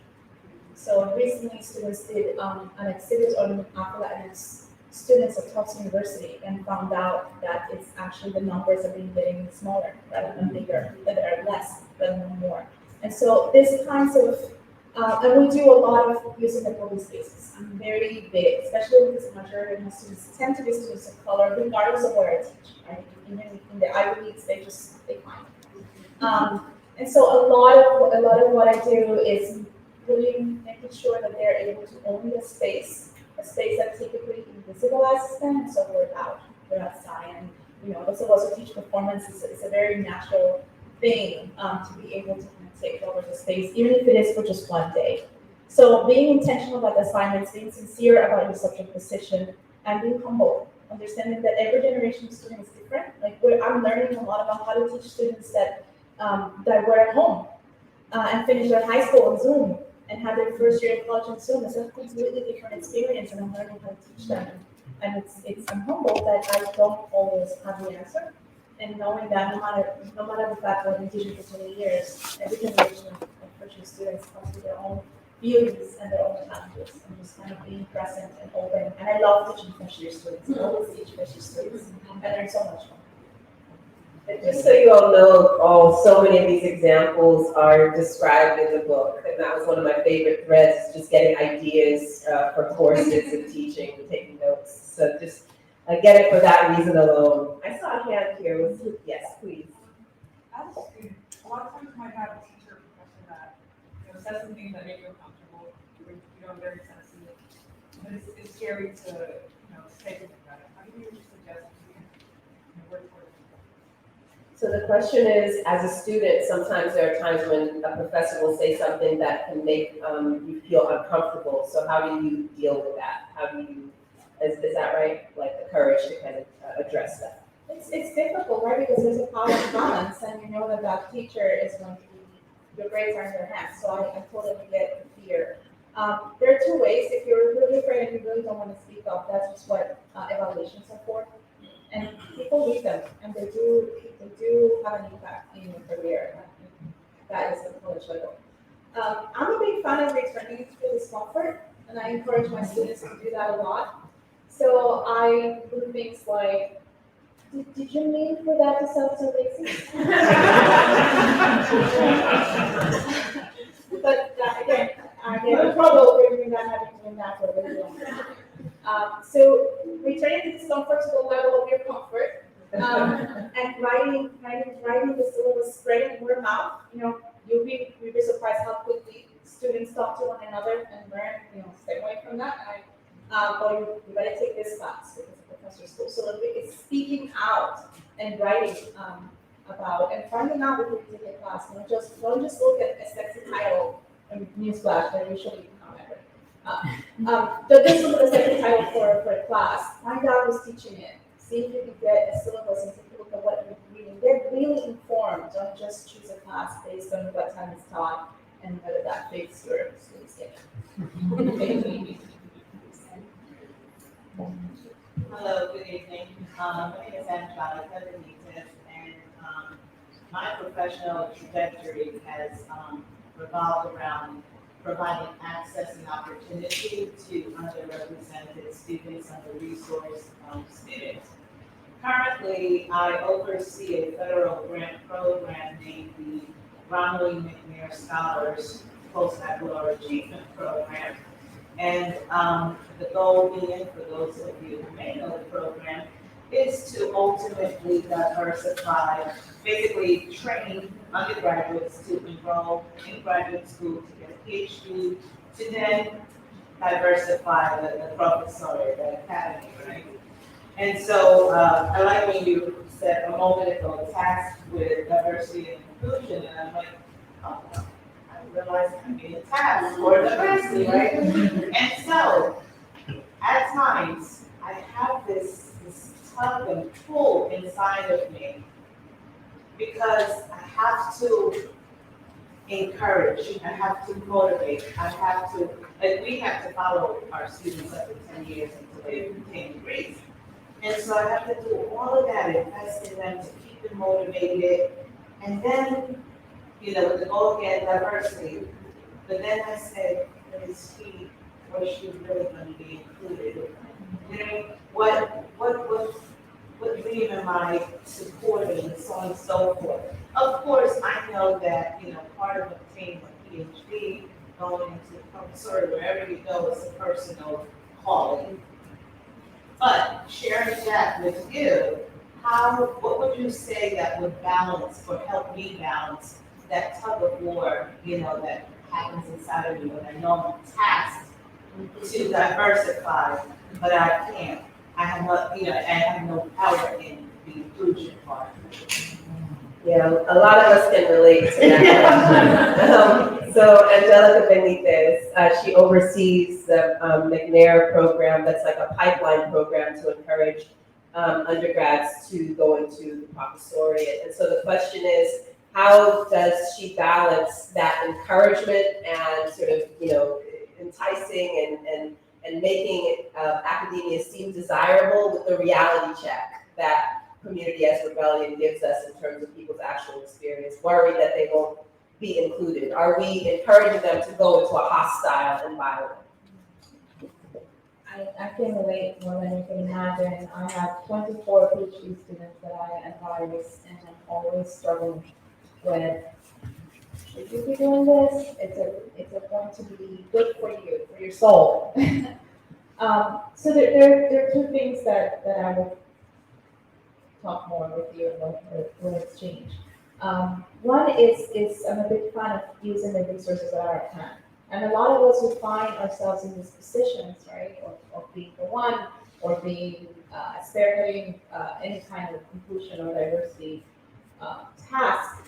So recently, students did an exhibit on Afro-Latinx students at Tufts University and found out that it's actually the numbers are getting smaller rather than bigger, that there are less rather than more. And so this kinds of, and we do a lot of using the public spaces. I'm very big, especially because the majority of my students tend to be students of color, regardless of where I teach, right? Even in the Ivy Leagues, they find. And so a lot of what I do is really making sure that they're able to own the space, a space that typically invisibilizes them, and so we're outside. And those of us who teach performance, it's a very natural thing to be able to take over the space, even if it is for just one day. So being intentional about the assignments, being sincere about your subject position, and being humble, understanding that every generation of student is different. Like I'm learning a lot about how to teach students that were at home and finished their high school on Zoom and had their first year of college on Zoom. It's a completely different experience, and I'm learning how to teach them. And I'm humble that I don't always have the answer. And knowing that no matter the fact that I've been teaching for 20 years, every generation of freshman students comes with their own beauties and their own challenges, and just kind of being present and open. And I love teaching freshman year students. I always teach freshman students, and learn so much from them. And just so you all know, so many of these examples are described in the book, and that was one of my favorite threads, just getting ideas for courses and teaching and taking notes. So just I get it for that reason alone. I saw a hand here. Yes, please. As a student, a lot of times you might have a teacher or professor that says some things that make you uncomfortable. You're very sensitive, but it's scary to say something about it. How do you suggest you can work for it? So the question is, as a student, sometimes there are times when a professor will say something that can make you feel uncomfortable. So how do you deal with that? How do you, is that right? Like the courage to kind of address that? It's difficult, right, because there's a power balance, and you know that that teacher is going to be, your grades are in their hands, so I totally get the fear. There are two ways. If you're really afraid and you really don't want to speak up, that's just what evaluations are for. And people read them, and they do have an impact in your career. That is the college level. I'm a big fan of returning to discomfort, and I encourage my students to do that a lot. So I do things like, did you mean for that to sound so racist? But again, I get in trouble for doing that for a very long time. So returning to discomfort to the level of your comfort, and writing the syllabus, spreading word of mouth. You know, you'll be surprised how quickly students talk to one another and learn. You know, stay away from that. Or you better take this class because the professor's school. So it's speaking out and writing about and finding out before you take a class. Don't just look at a sexy title and newsflash. They're usually but this look at a sexy title for a class. Find out who's teaching it. See if you can get a syllabus and take a look at what you're reading. Get really informed. Don't just choose a class based on what time it's taught and whether that fits your student schedule. Hello, good evening. My name is Angelica Benitez, and my professional trajectory has revolved around providing access and opportunity to underrepresented students, under-resourced students. Currently, I oversee a federal grant program named the Ronald E. McNair Scholars Postbaccalaureate Achievement Program. And the goal being, for those of you who may know the program, is to ultimately diversify, basically train undergraduates to enroll in graduate school to get a PhD, to then diversify the professoriate, the academy, right? And so I like when you said a moment ago, tasked with diversity and inclusion, and I'm like, oh, I realize I'm being tasked for diversity, right? And so, at times, I have this tug and pull inside of me because I have to encourage, I have to motivate, I have to, like, we have to follow our students up to 10 years until they obtain degrees. And so I have to do all of that, invest in them to keep them motivated. And then, you know, with the goal again, diversity. But then I said, is he or she really going to be included? You know, what dream am I supporting, and so on and so forth. Of course, I know that, you know, part of obtaining a PhD, going into professor, wherever you go, is a personal calling. But sharing that with you, what would you say that would balance or help me balance that tug of war, you know, that happens inside of me when I know I'm tasked to diversify, but I can't. I have no, you know, I have no power in the inclusion part. Yeah, a lot of us can relate to that. So Angelica Benitez, she oversees the McNair program. That's like a pipeline program to encourage undergrads to go into the professoriate. And so the question is, how does she balance that encouragement and sort of, you know, enticing and making academia seem desirable with the reality check that Community as Rebellion gives us in terms of people's actual experience, worried that they won't be included? Are we encouraging them to go into a hostile environment? I can relate more than you can imagine. I have 24 PhD students that I advise, and I'm always struggling with, should you be doing this? It's going to be good for you, for your soul. So there are two things that I would talk more with you and we'll exchange. One is I'm a big fan of using the resources that are at hand. And a lot of us who find ourselves in these positions, right, of being the one or being spearheading any kind of inclusion or diversity task,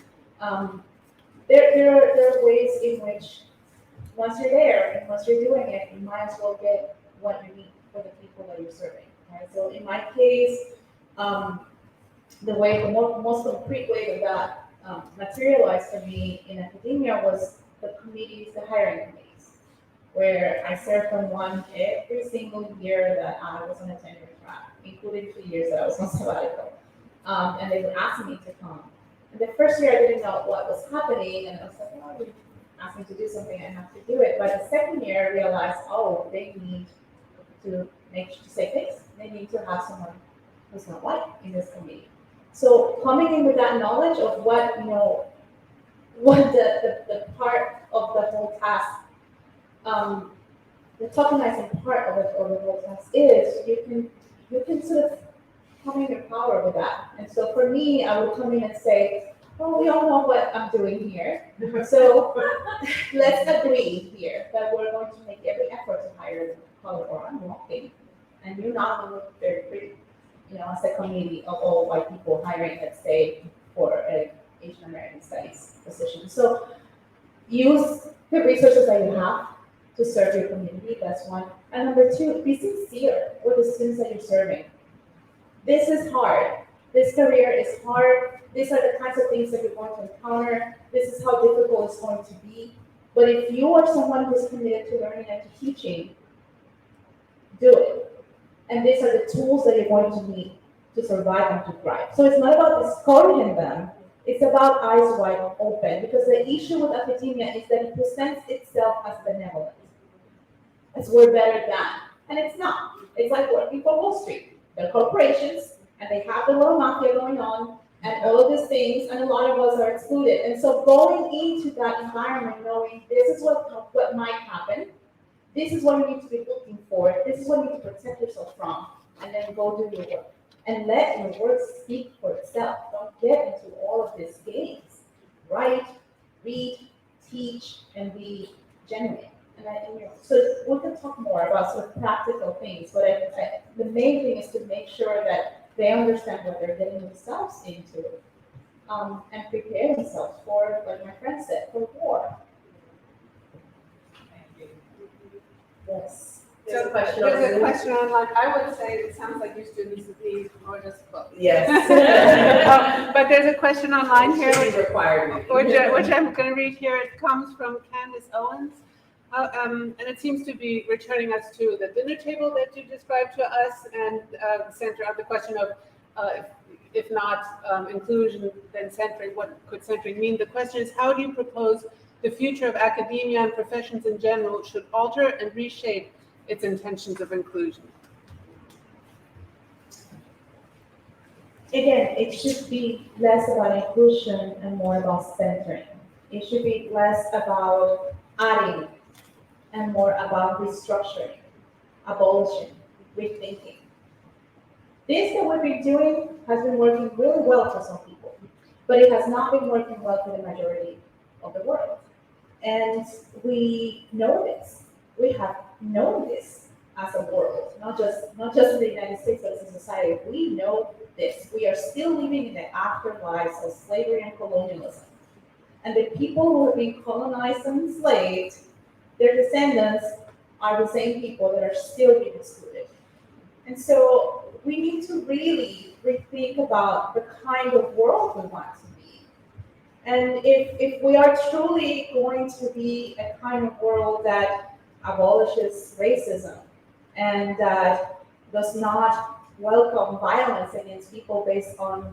there are ways in which once you're there and once you're doing it, you might as well get what you need for the people that you're serving, right? So in my case, the way, the most concrete way that materialized for me in academia was the committees, the hiring committees, where I served on one every single year that I was on a tenure track, including 2 years that I was on sabbatical. And they would ask me to come. And the first year I didn't know what was happening, and I was like, oh, you asked me to do something, I have to do it. But the second year I realized, oh, they need to say things. They need to have someone who's not white in this committee. So coming in with that knowledge of what, what the part of the whole task, the tokenizing part of the whole task is, you can sort of come in your power with that. And so for me, I would come in and say, oh, we all know what I'm doing here. So let's agree here that we're going to make every effort to hire a color or I'm walking. And you're not going to look very pretty, as a committee of all white people hiring, let's say, for an Asian American studies position. So use the resources that you have to serve your community, that's one. And number two, be sincere with the students that you're serving. This is hard. This career is hard. These are the kinds of things that you're going to encounter. This is how difficult it's going to be. But if you are someone who's committed to learning and to teaching, do it. And these are the tools that you're going to need to survive and to thrive. So it's not about discouraging them. It's about eyes wide open. Because the issue with academia is that it presents itself as benevolent. As we're better than. And it's not. It's like working for Wall Street. They're corporations, and they have the little mafia going on, and all of these things, and a lot of us are excluded. And so going into that environment, knowing this is what might happen, this is what you need to be looking for, this is what you need to protect yourself from, and then go do your work. And let your work speak for itself. Don't get into all of these games. Write, read, teach, and be genuine. So we can talk more about sort of practical things, but the main thing is to make sure that they understand what they're getting themselves into, and prepare themselves for, like my friend said, for war. Yes. So there's a question online. I would say it sounds like your students would be more just books. Yes. But there's a question online here, which I'm going to read here. It comes from Candace Owens. And it seems to be returning us to the dinner table that you described to us, and center of the question of if not inclusion, then centering. What could centering mean? The question is, how do you propose the future of academia and professions in general should alter and reshape its intentions of inclusion? Again, it should be less about inclusion and more about centering. It should be less about adding and more about restructuring, abolishing, rethinking. This that we've been doing has been working really well for some people, but it has not been working well for the majority of the world. And we know this. We have known this as a world, not just in the United States, but as a society. We know this. We are still living in the afterlives of slavery and colonialism. And the people who have been colonized and enslaved, their descendants are the same people that are still being excluded. And so we need to really rethink about the kind of world we want to be. And if we are truly going to be a kind of world that abolishes racism and that does not welcome violence against people based on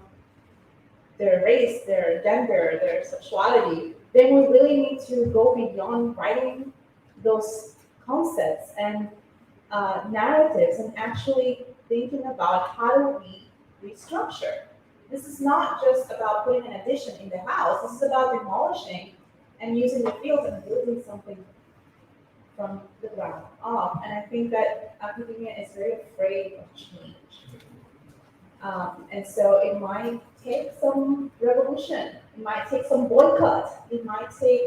their race, their gender, their sexuality, then we really need to go beyond writing those concepts and narratives and actually thinking about how do we restructure. This is not just about putting an addition in the house. This is about demolishing and using the fields and building something from the ground up. And I think that academia is very afraid of change. And so it might take some revolution. It might take some boycott. It might take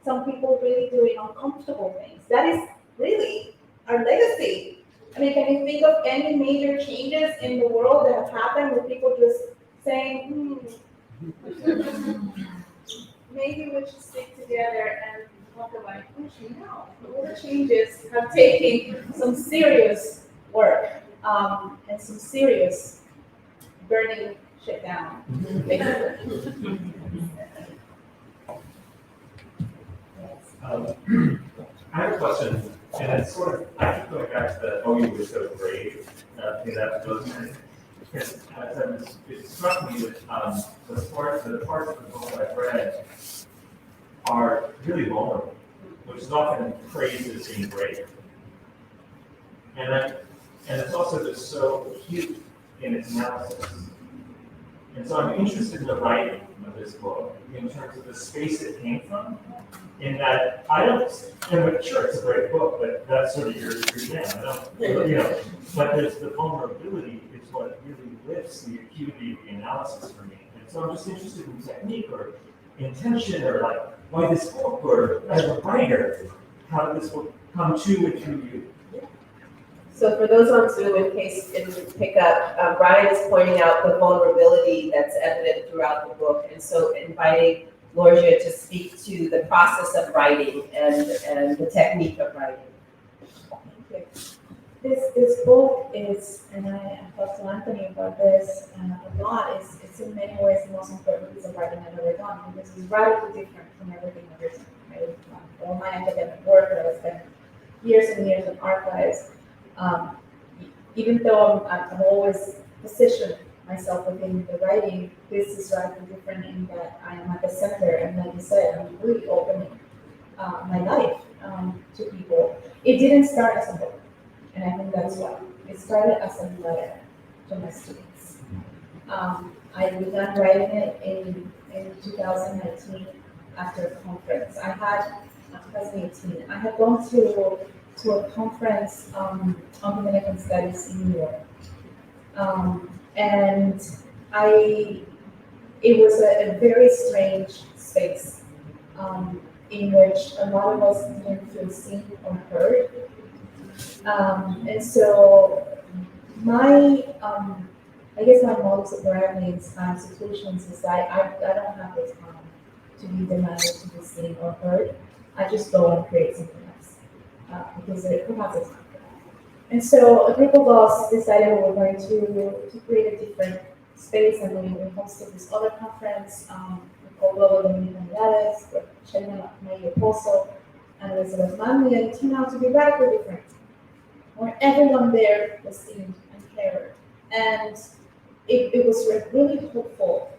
some people really doing uncomfortable things. That is really our legacy. I mean, can you think of any major changes in the world that have happened with people just saying, maybe we should stick together and talk about inclusion? No, all the changes have taken some serious work and some serious burning shit down. Basically. I have a question, and it's sort of, I keep going back to the, oh, you were so brave, in that book. Because as I was, it struck me that the parts of the book I've read are really vulnerable, which is often praised as being brave. And it's also just so cute in its analysis. And so I'm interested in the writing of this book in terms of the space it came from. In that I don't, and sure, it's a great book, but that's sort of your jam. I don't, but there's the vulnerability is what really lifts the acuity of the analysis for me. And so I'm just interested in technique or intention or like why this book or as a writer, how did this book come to and through you? So for those on Zoom, in case it didn't pick up, Brian is pointing out the vulnerability that's evident throughout the book, and so inviting Lorgia to speak to the process of writing and the technique of writing. Thank you. This book is, and I talked to Anthony about this a lot, it's in many ways the most important piece of writing I've ever done, because it's radically different from everything I've written. Right? All my academic work that I spent years and years in archives, even though I'm always positioned myself within the writing, this is radically different in that I am at the center, and like you said, I'm really opening my life to people. It didn't start as a book, and I think that's why. It started as a letter to my students. I began writing it in 2019 after a conference. 2018, I had gone to a conference on Dominican Studies in New York. And it was a very strange space in which a lot of us didn't feel seen or heard. And so I guess my modus operandi in institutions is that I don't have the time to be demanded to be seen or heard. I just go and create something else because who has the time for that? And so a group of us decided we were going to create a different space, and we hosted this other conference called Global Humanidades, with Chairman Mayor Pozo and Elizabeth Manley, and it turned out to be radically different, where everyone there was seen and cared. And it was a really hopeful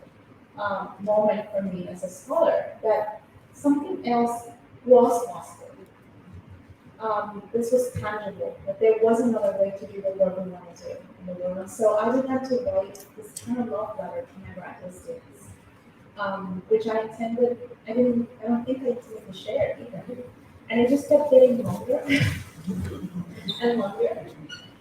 moment for me as a scholar that something else was possible. This was tangible, that there was another way to do the work we wanted to in the world. And so I began to write this kind of love letter to my graduate students, which I intended, I don't think I intended to share either. And it just kept getting longer and longer.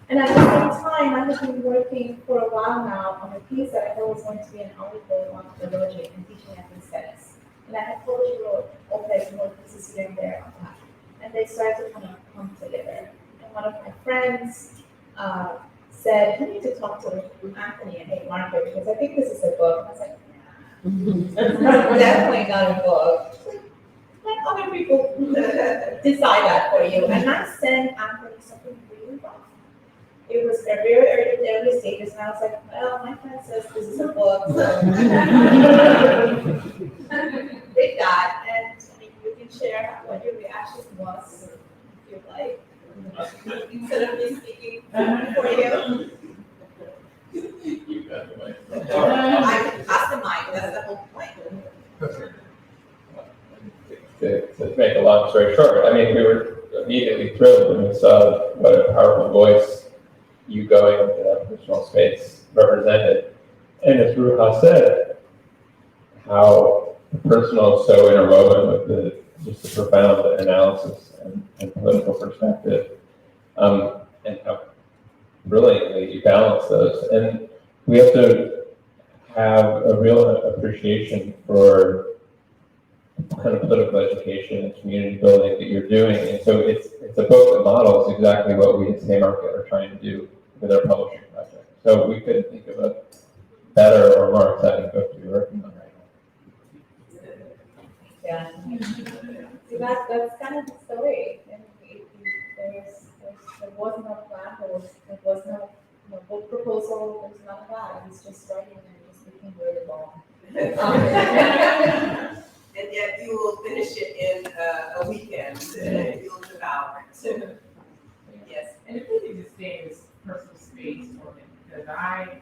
And at the same time, I have been working for a while now on a piece that I thought was going to be an article on pedagogy and teaching ethnic studies. And I had published more pieces here and there on that. And they started to kind of come together. And one of my friends said, "You need to talk to Anthony and Hey Margaret, because I think this is a book." And I was like, "Yeah, definitely not a book. Let other people decide that for you." And I sent Anthony something really rough. It was their very early stages, and I was like, "Well, my friend says this is a book, so read that, and you can share what your reaction was, if you like, instead of me speaking for you." You got the mic. I can pass the mic, that's the whole point. To make a long story short, I mean, we were immediately thrilled when we saw what a powerful voice you going into that personal space represented. And as Ruha said, how personal is so interwoven with just the profound analysis and political perspective, and how brilliantly you balance those. And we have to have a real appreciation for kind of political education and community building that you're doing. And so it's a book that models exactly what we at Haymarket are trying to do with our publishing project. So we couldn't think of a better or more exciting book to be working on right now. Yeah. So that's kind of the story. And there was no plan, there was no book proposal, there was none of that. It was just writing, and it just became taking really long. And yet you will finish it in a weekend, you'll devour it. Yes. And it really just stays personal space for me, because I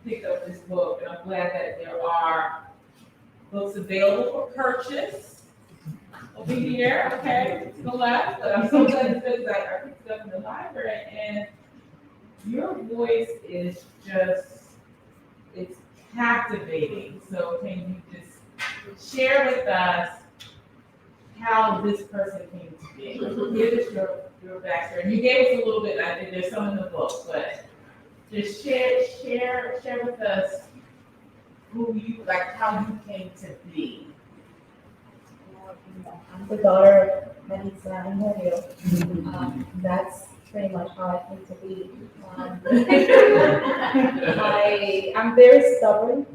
picked up this book, and I'm glad that there are books available for purchase. I'll be here, okay, to the left, but I'm so glad it's good, that I picked it up in the library, and your voice is just, it's captivating. So can you just share with us how this person came to be? Give us your backstory. And you gave us a little bit, I think there's some in the book, but just share with us who you, like, how you came to be. I'm the daughter of Melissa and Mario. That's pretty much how I came to be. I'm very stubborn,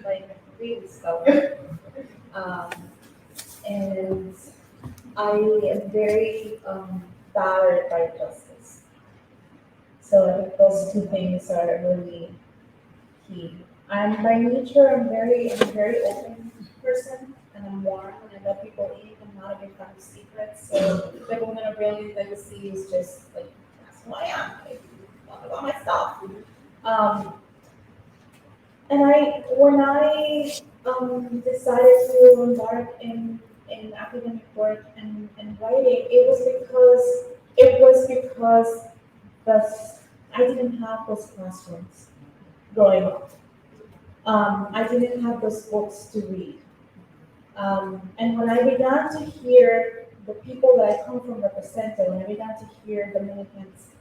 like really stubborn. And I am very bothered by justice. So I think those two things are really key. I'm by nature, I'm a very open person, and I'm warm, and I let people in. I'm not a big fan of secrets. So the woman of brilliant legacy is just like, that's who I am. I talk about my stuff. And when I decided to embark in academic work and writing, it was because I didn't have those classrooms growing up. I didn't have those books to read. And when I began to hear the people that I come from represented, when I began to hear Dominicans,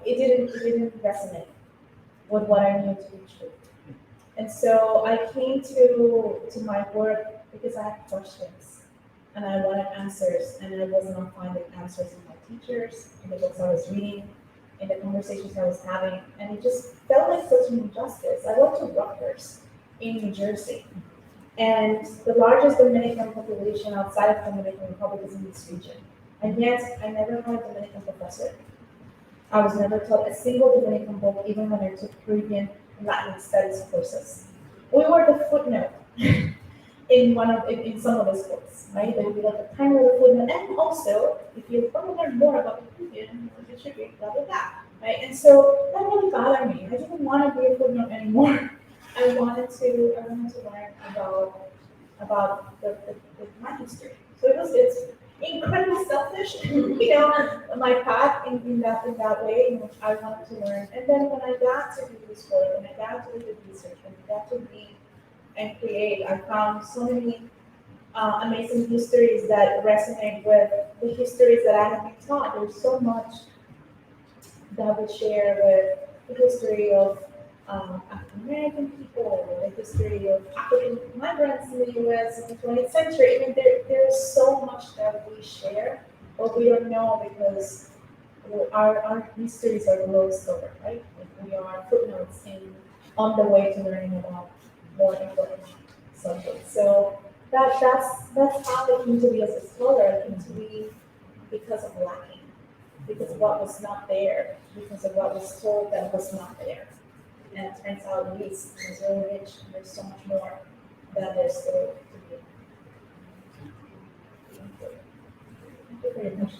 it didn't resonate with what I knew to be true. And so I came to my work because I had questions and I wanted answers, and I was not finding answers in my teachers, in the books I was reading, in the conversations I was having, and it just felt like such an injustice. I went to Rutgers in New Jersey, and the largest Dominican population outside of the Dominican Republic is in this region. And yet, I never had a Dominican professor. I was never taught a single Dominican book, even when I took Caribbean and Latin studies courses. We were the footnote in some of those books, right? There would be like a tiny little footnote, and also, if you want to learn more about the Caribbean, you should read blah blah blah, right? And so that really bothered me. I didn't want to be a footnote anymore. I wanted to learn about my history. So it's incredibly selfish, my path in that way in which I wanted to learn. And then when I got to do this work, when I got to do the research, when I got to read and create, I found so many amazing histories that resonate with the histories that I have been taught. There's so much that we share with the history of African American people, the history of African migrants in the U.S. in the 20th century. I mean, there's so much that we share, but we don't know because our histories are glossed over, right? Like we are footnotes on the way to learning about more important subjects. So that's how I came to be as a scholar. I came to be because of lacking, because of what was not there, because of what was told that was not there. And it turns out it is really rich, and there's so much more that there's still to be. Thank you very much.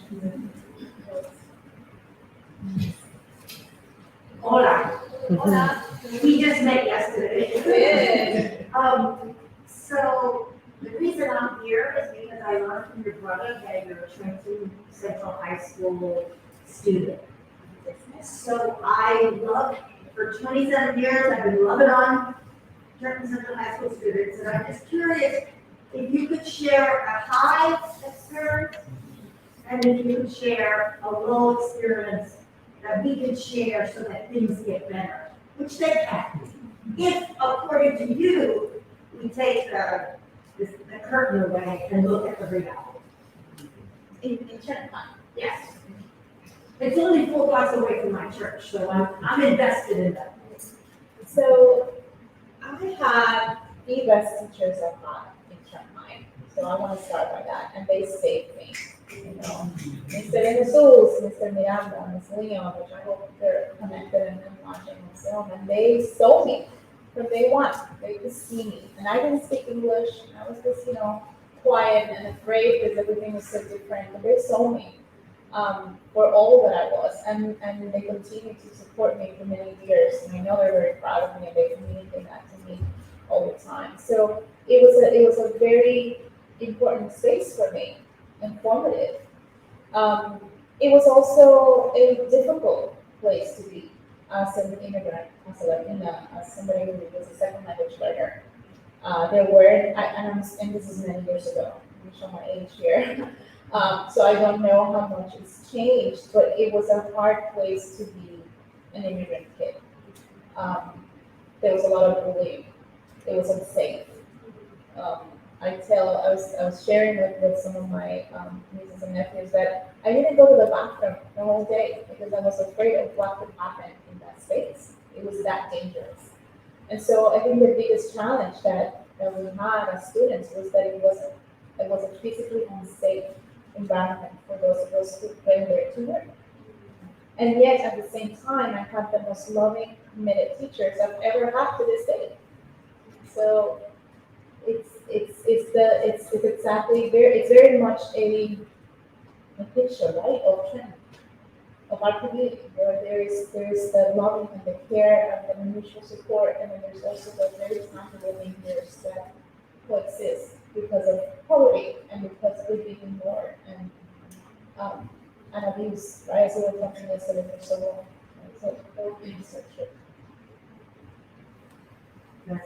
Hola. Hola. We just met yesterday. So the reason I'm here is because I learned from your brother that you're a Trenton Central High School student. So I love, for 27 years, I've been loving on Trenton Central High School students, and I'm just curious if you could share a high experience and if you could share a low experience that we can share so that things get better, which they can. If, according to you, we take the curtain away and look at the reality. In Trenton, yes. It's only 4 blocks away from my church, so I'm invested in that. So I had the best teachers I've had in Trenton High. So I want to start by that, and they saved me. you know, Mr. Jesus, Mr. Miranda, Miss Leon, which I hope they're connected and watching this film, and they saw me from day one. They could see me, and I didn't speak English. I was just, you know, quiet and afraid because everything was so different. But they saw me for all that I was, and they continue to support me for many years. And I know they're very proud of me, and they communicate that to me all the time. So it was a very important space for me, informative. It was also a difficult place to be as an immigrant, as somebody who was a second language learner. There were, and this is many years ago. I'm gonna show my age here. So I don't know how much it's changed, but it was a hard place to be an immigrant kid. There was a lot of bullying. It was unsafe. I was sharing with some of my nieces and nephews that I didn't go to the bathroom the whole day because I was afraid of what could happen in that space. It was that dangerous. And so I think the biggest challenge that we had as students was that it was a physically unsafe environment for those of us who came there to learn. And yet at the same time, I had the most loving, committed teachers I've ever had to this day. So it's very much a picture, right, of trend of our community, where there is the loving and the care and the mutual support, and then there's also the very tangible behaviors that coexist because of poverty and because we're being ignored and abuse, right? So we're talking yesterday for so long. Right? So all things are true. Yeah.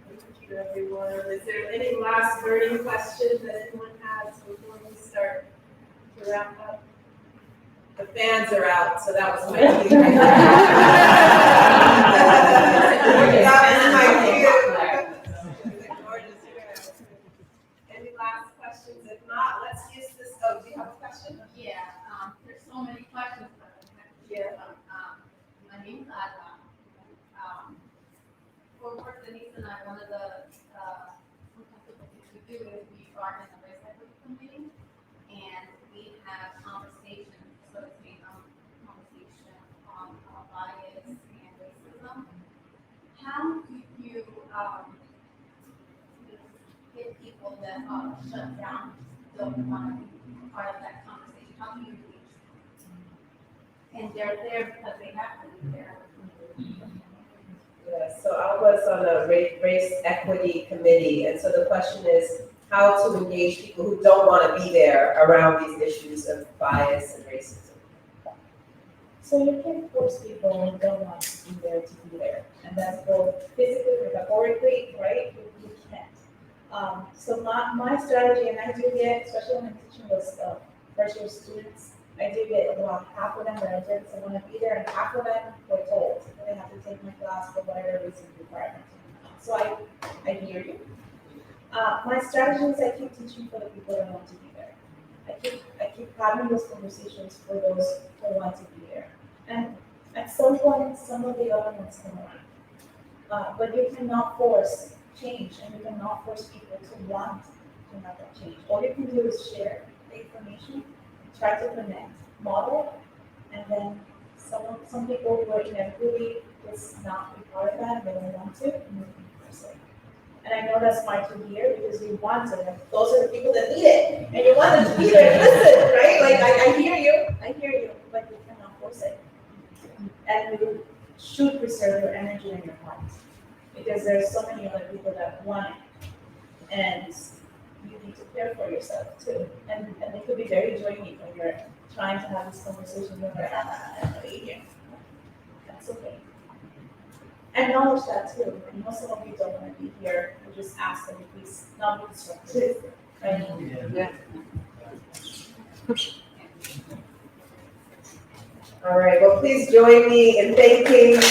Thank you, everyone. Is there any last burning questions that anyone has before we start to wrap up? The fans are out, so that was my cue. That was my cue. Any last questions? If not, let's use this. Oh, do you have a question? Yeah, there's so many questions that I have to share. My name's Adla. For Denise and I, one of the things we do is we are in the race equity committee, and we have conversations, so to speak, conversation on bias and racism. How do you get people that are shut down, don't want to be part of that conversation? How do you reach them? And they're there because they have to be there. Yeah, so I was on a race equity committee, and so the question is how to engage people who don't want to be there around these issues of bias and racism. So you can force people who don't want to be there, and that's both physically, metaphorically, right? You can't. So my strategy, and I do get, especially when I'm teaching those first year students, I do get about half of them that are there because I want to be there, and half of them were told they have to take my class for whatever reason requirement. So I hear you. My strategy is I keep teaching for the people that want to be there. I keep having those conversations for those who want to be there. And at some point, some of the other ones come around. But you cannot force change, and you cannot force people to want to have that change. All you can do is share the information, try to connect, model, and then some people who are inevitably just not be part of that, they don't want to, and you can force it. And I know that's hard to hear because you want to. Those are the people that need it, and you want them to be there and listen, right? Like I hear you, but you cannot force it. And you should preserve your energy and your heart because there's so many other people that want it, and you need to care for yourself too. And it could be very draining when you're trying to have this conversation with her. That's okay. Acknowledge that too. I know some of you don't want to be here. We just ask them to please not be distracted. Right? Yeah. All right. Well, please join me in thanking